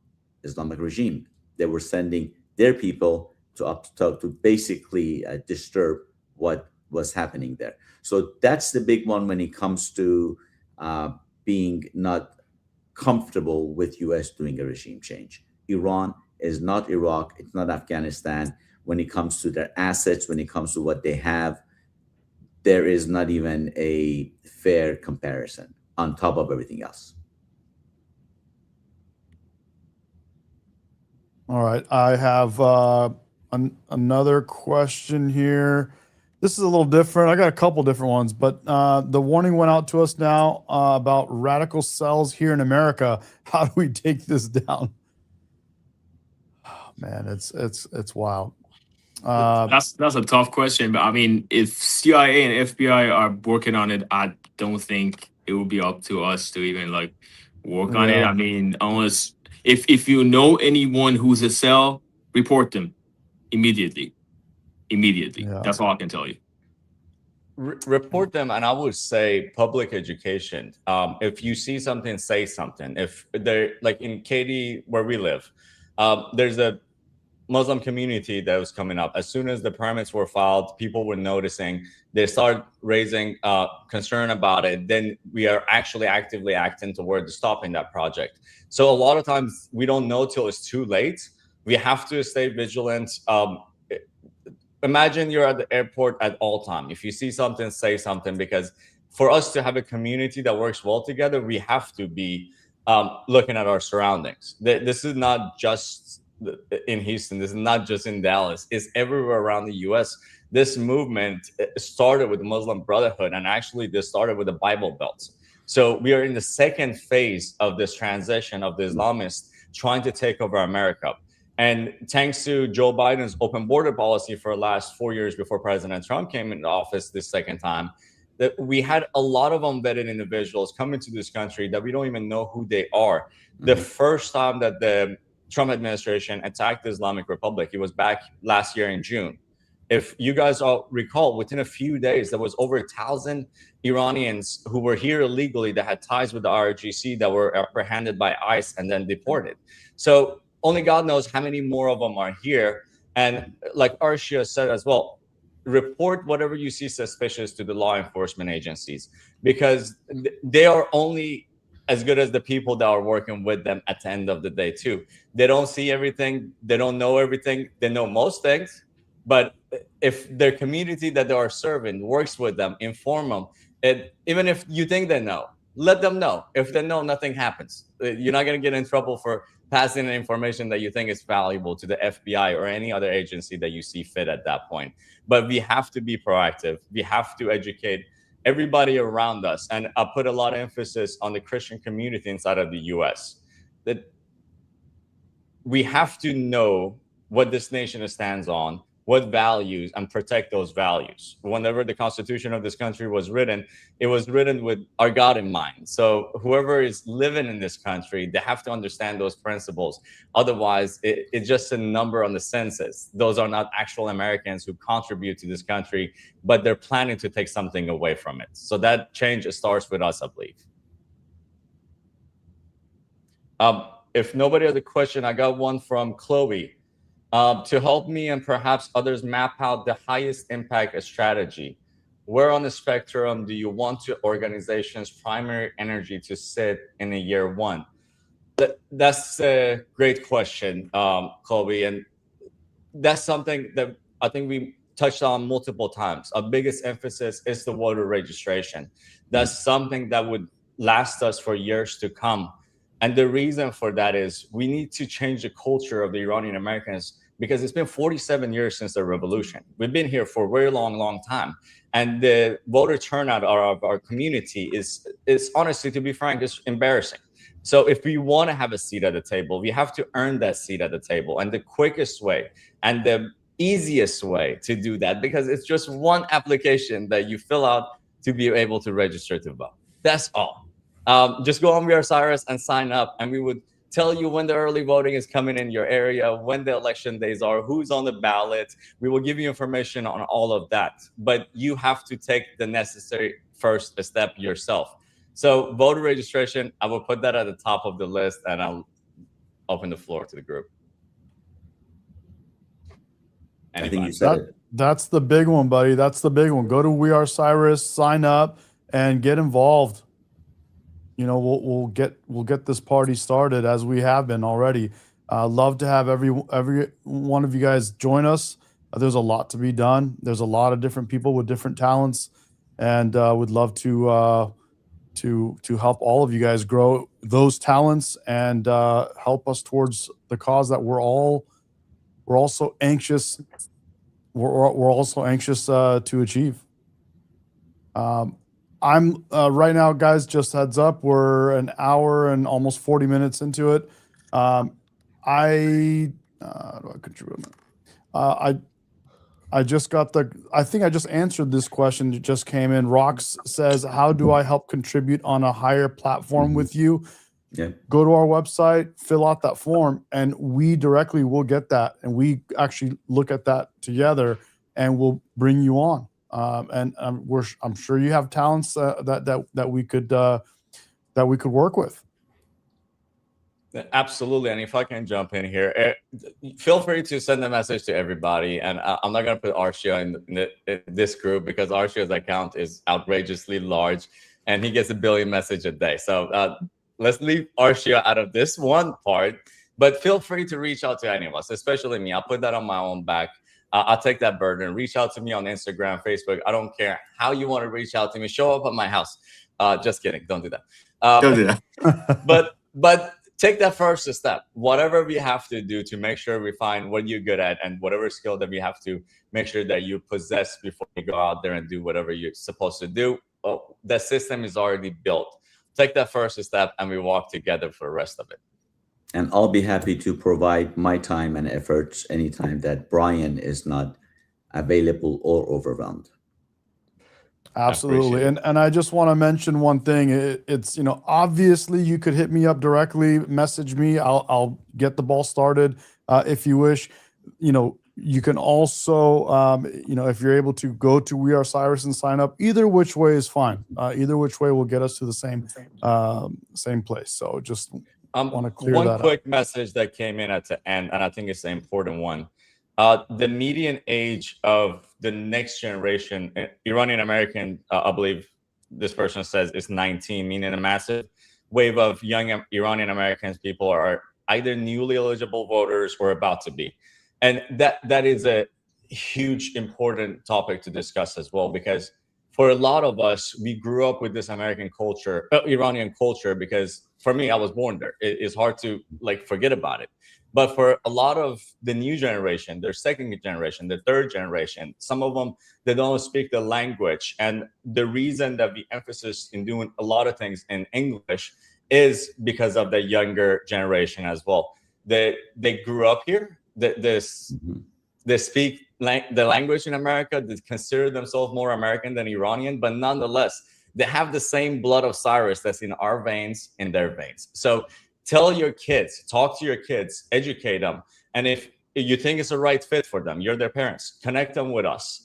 E: Islamic regime. They were sending their people to basically disturb what was happening there. So that's the big one when it comes to being not comfortable with US doing a regime change. Iran is not Iraq, it's not Afghanistan. When it comes to their assets, when it comes to what they have, there is not even a fair comparison on top of everything else.
A: All right, I have another question here. This is a little different. I got a couple different ones, but the warning went out to us now about radical cells here in America. How do we take this down? Oh, man, it's wild.
D: That's a tough question, but I mean, if CIA and FBI are working on it, I don't think it will be up to us to even like work on it. I mean, unless if you know anyone who's a cell, report them immediately. Yeah. That's all I can tell you.
B: Report them, and I would say public education. If you see something, say something. If they're like in Katy, where we live, there's a Muslim community that was coming up. As soon as the permits were filed, people were noticing. They started raising concern about it. Then we are actually actively acting towards stopping that project. So a lot of times we don't know till it's too late. We have to stay vigilant. Imagine you're at the airport at all time. If you see something, say something, because for us to have a community that works well together, we have to be looking at our surroundings. This is not just in Houston. This is not just in Dallas. It's everywhere around the U.S. This movement started with the Muslim Brotherhood, and actually this started with the Bible Belt. So we are in the second phase of this transition of the Islamists trying to take over America. And thanks to Joe Biden's open border policy for the last 4 years before President Trump came into office this second time, that we had a lot of unvetted individuals come into this country that we don't even know who they are. The first time that the Trump administration attacked the Islamic Republic, it was back last year in June. If you guys all recall, within a few days, there was over 1,000 Iranians who were here illegally that had ties with the IRGC that were apprehended by ICE and then deported. So only God knows how many more of them are here. And like Arshia said as well, report whatever you see suspicious to the law enforcement agencies, because they are only as good as the people that are working with them at the end of the day too. They don't see everything. They don't know everything. They know most things. But if their community that they are serving works with them, inform them, and even if you think they know, let them know. If they know, nothing happens. You're not going to get in trouble for passing the information that you think is valuable to the FBI or any other agency that you see fit at that point. But we have to be proactive. We have to educate everybody around us. And I put a lot of emphasis on the Christian community inside of the US, that we have to know what this nation stands on, what values, and protect those values. Whenever the Constitution of this country was written, it was written with our God in mind. So whoever is living in this country, they have to understand those principles. Otherwise, it's just a number on the census. Those are not actual Americans who contribute to this country, but they're planning to take something away from it. So that change starts with us, I believe. If nobody has a question, I got one from Chloe. To help me and perhaps others map out the highest impact strategy, where on the spectrum do you want your organization's primary energy to sit in a year one? That's a great question, Chloe. And that's something that I think we touched on multiple times. Our biggest emphasis is the voter registration. That's something that would last us for years to come. And the reason for that is we need to change the culture of the Iranian Americans, because it's been 47 years since the revolution. We've been here for a very long time. And the voter turnout of our community is honestly, to be frank, is embarrassing. So if we want to have a seat at the table, we have to earn that seat at the table. And the quickest way and the easiest way to do that, because it's just one application that you fill out to be able to register to vote. That's all. Just go on We Are Cyrus and sign up, and we would tell you when the early voting is coming in your area, when the election days are, who's on the ballot. We will give you information on all of that, but you have to take the necessary first step yourself. So voter registration, I will put that at the top of the list, and I'll open the floor to the group. Anybody?
E: I think you said it.
A: That's the big one, buddy. That's the big one. Go to We Are Cyrus, sign up, and get involved. You know, we'll get this party started as we have been already. Love to have every one of you guys join us. There's a lot to be done. There's a lot of different people with different talents, and would love to help all of you guys grow those talents and help us towards the cause that we're also anxious. We're also anxious to achieve. I'm right now, guys, just heads up, we're an hour and almost 40 minutes into it. How do I contribute? I just got I think I just answered this question that just came in. Rox says, how do I help contribute on a higher platform with you?
E: Yeah.
A: Go to our website, fill out that form, and we directly will get that. And we actually look at that together and we'll bring you on. I'm sure you have talents that we could work with.
B: Absolutely. And if I can jump in here, feel free to send a message to everybody. And I'm not going to put Arshia in this group, because Arshia's account is outrageously large and he gets 1 billion messages a day. So let's leave Arshia out of this one part, but feel free to reach out to any of us, especially me. I'll put that on my own back. I'll take that burden. Reach out to me on Instagram, Facebook. I don't care how you want to reach out to me. Show up at my house. Just kidding. Don't do that.
D: Don't do that.
B: but take that first step. Whatever we have to do to make sure we find what you're good at, and whatever skill that we have to make sure that you possess before you go out there and do whatever you're supposed to do. The system is already built. Take that first step, and we walk together for the rest of it.
E: And I'll be happy to provide my time and efforts anytime that Brian is not available or overwhelmed.
A: Absolutely. And I just want to mention one thing. It's, you know, obviously you could hit me up directly, message me. I'll get the ball started if you wish. You know, you can also, you know, if you're able to go to We Are Cyrus and sign up, either which way is fine. Either which way will get us to the same place. So just want to clear that up.
B: One quick message that came in at the end, and I think it's the important one. The median age of the next generation, Iranian American, I believe this person says, is 19, meaning a massive wave of young Iranian Americans people are either newly eligible voters or about to be. And that is a huge, important topic to discuss as well, because for a lot of us, we grew up with this American culture, Iranian culture, because for me, I was born there. It's hard to like forget about it. But for a lot of the new generation, their second generation, the third generation, some of them, they don't speak the language. And the reason that we emphasis in doing a lot of things in English is because of the younger generation as well. They grew up here. They speak the language in America. They consider themselves more American than Iranian, but nonetheless, they have the same blood of Cyrus that's in our veins, in their veins. So tell your kids, talk to your kids, educate them. And if you think it's a right fit for them, you're their parents, connect them with us.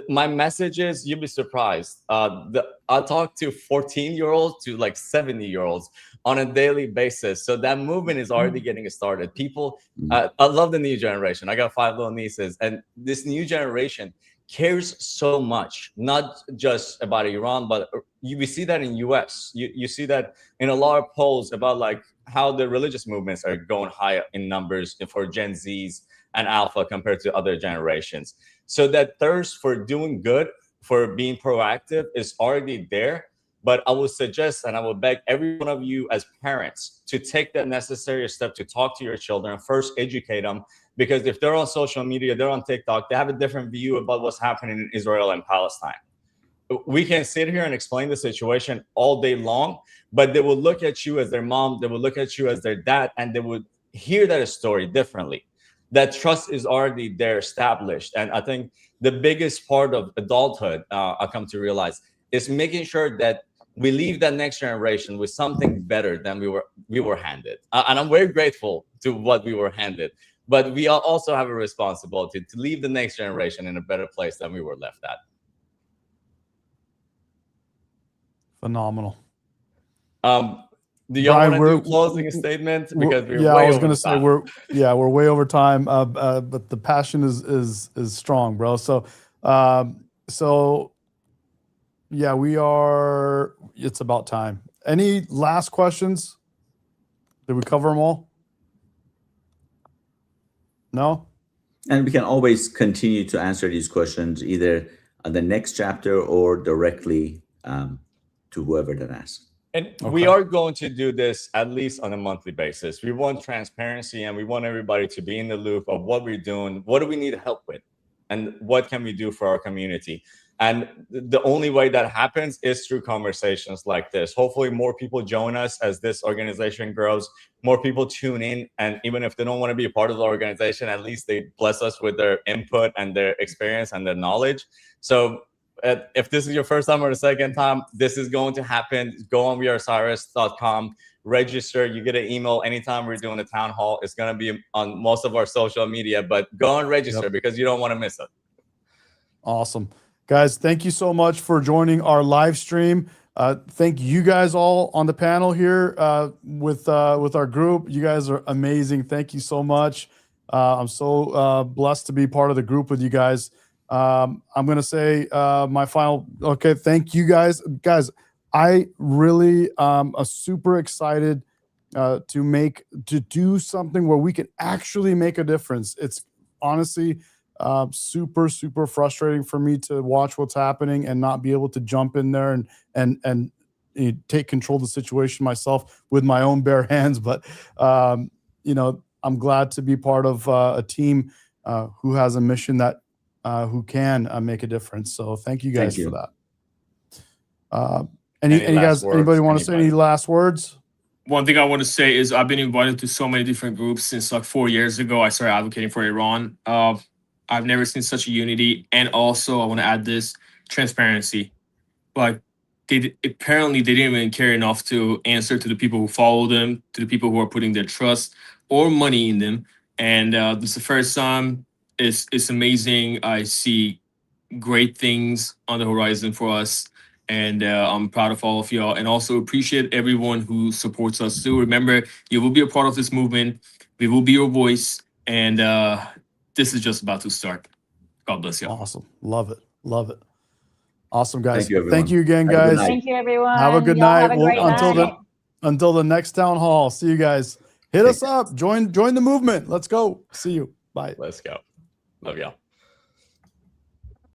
B: My message is, you'll be surprised. I talk to 14-year-olds to like 70-year-olds on a daily basis. So that movement is already getting started. People, I love the new generation. I got 5 little nieces, and this new generation cares so much, not just about Iran, but we see that in US. You see that in a lot of polls about like how the religious movements are going high in numbers for Gen Zs and Alpha compared to other generations. So that thirst for doing good, for being proactive is already there. But I would suggest, and I would beg every one of you as parents to take that necessary step to talk to your children, first educate them, because if they're on social media, they're on TikTok, they have a different view about what's happening in Israel and Palestine. We can sit here and explain the situation all day long, but they will look at you as their mom, they will look at you as their dad, and they would hear that story differently. That trust is already there, established. And I think the biggest part of adulthood, I come to realize, is making sure that we leave that next generation with something better than we were handed. And I'm very grateful to what we were handed. But we also have a responsibility to leave the next generation in a better place than we were left at.
A: Phenomenal.
B: Do y'all want to do a closing statement? Because we're way over time.
A: We're way over time. But the passion is strong, bro. So yeah, it's about time. Any last questions? Did we cover them all? No?
E: And we can always continue to answer these questions either on the next chapter or directly to whoever that asks.
B: And we are going to do this at least on a monthly basis. We want transparency, and we want everybody to be in the loop of what we're doing, what do we need help with, and what can we do for our community. And the only way that happens is through conversations like this. Hopefully more people join us as this organization grows, more people tune in. And even if they don't want to be a part of the organization, at least they bless us with their input and their experience and their knowledge. So if this is your first time or the second time, this is going to happen. Go on wearecyrus.com, register. You get an email anytime we're doing a town hall. It's going to be on most of our social media, but go and register because you don't want to miss it.
A: Awesome. Guys, thank you so much for joining our live stream. Thank you guys all on the panel here with our group. You guys are amazing. Thank you so much. I'm so blessed to be part of the group with you guys. I'm going to say my final, thank you guys. Guys, I really am super excited to do something where we can actually make a difference. It's honestly super frustrating for me to watch what's happening and not be able to jump in there and take control of the situation myself with my own bare hands. But I'm glad to be part of a team who has a mission that who can make a difference. So thank you guys for that. Anybody want to say any last words?
D: One thing I want to say is I've been invited to so many different groups since like 4 years ago. I started advocating for Iran. I've never seen such a unity. And also I want to add this: transparency. but apparently they didn't even care enough to answer to the people who follow them, to the people who are putting their trust or money in them. And this is the first time. It's amazing. I see great things on the horizon for us, and I'm proud of all of y'all, and also appreciate everyone who supports us too. Remember, you will be a part of this movement. We will be your voice, and this is just about to start. God bless y'all.
A: Awesome. Love it. Love it. Awesome, guys.
E: Thank you, everyone.
A: Thank you again,
E: Have a good
A: guys.
E: night.
C: Thank you, everyone.
A: Have a good
C: Y'all
A: night.
C: Have a great night.
A: Until the next town hall. See you guys. Hit us up. Join the movement. Let's go. See you. Bye.
B: Let's go. Love y'all.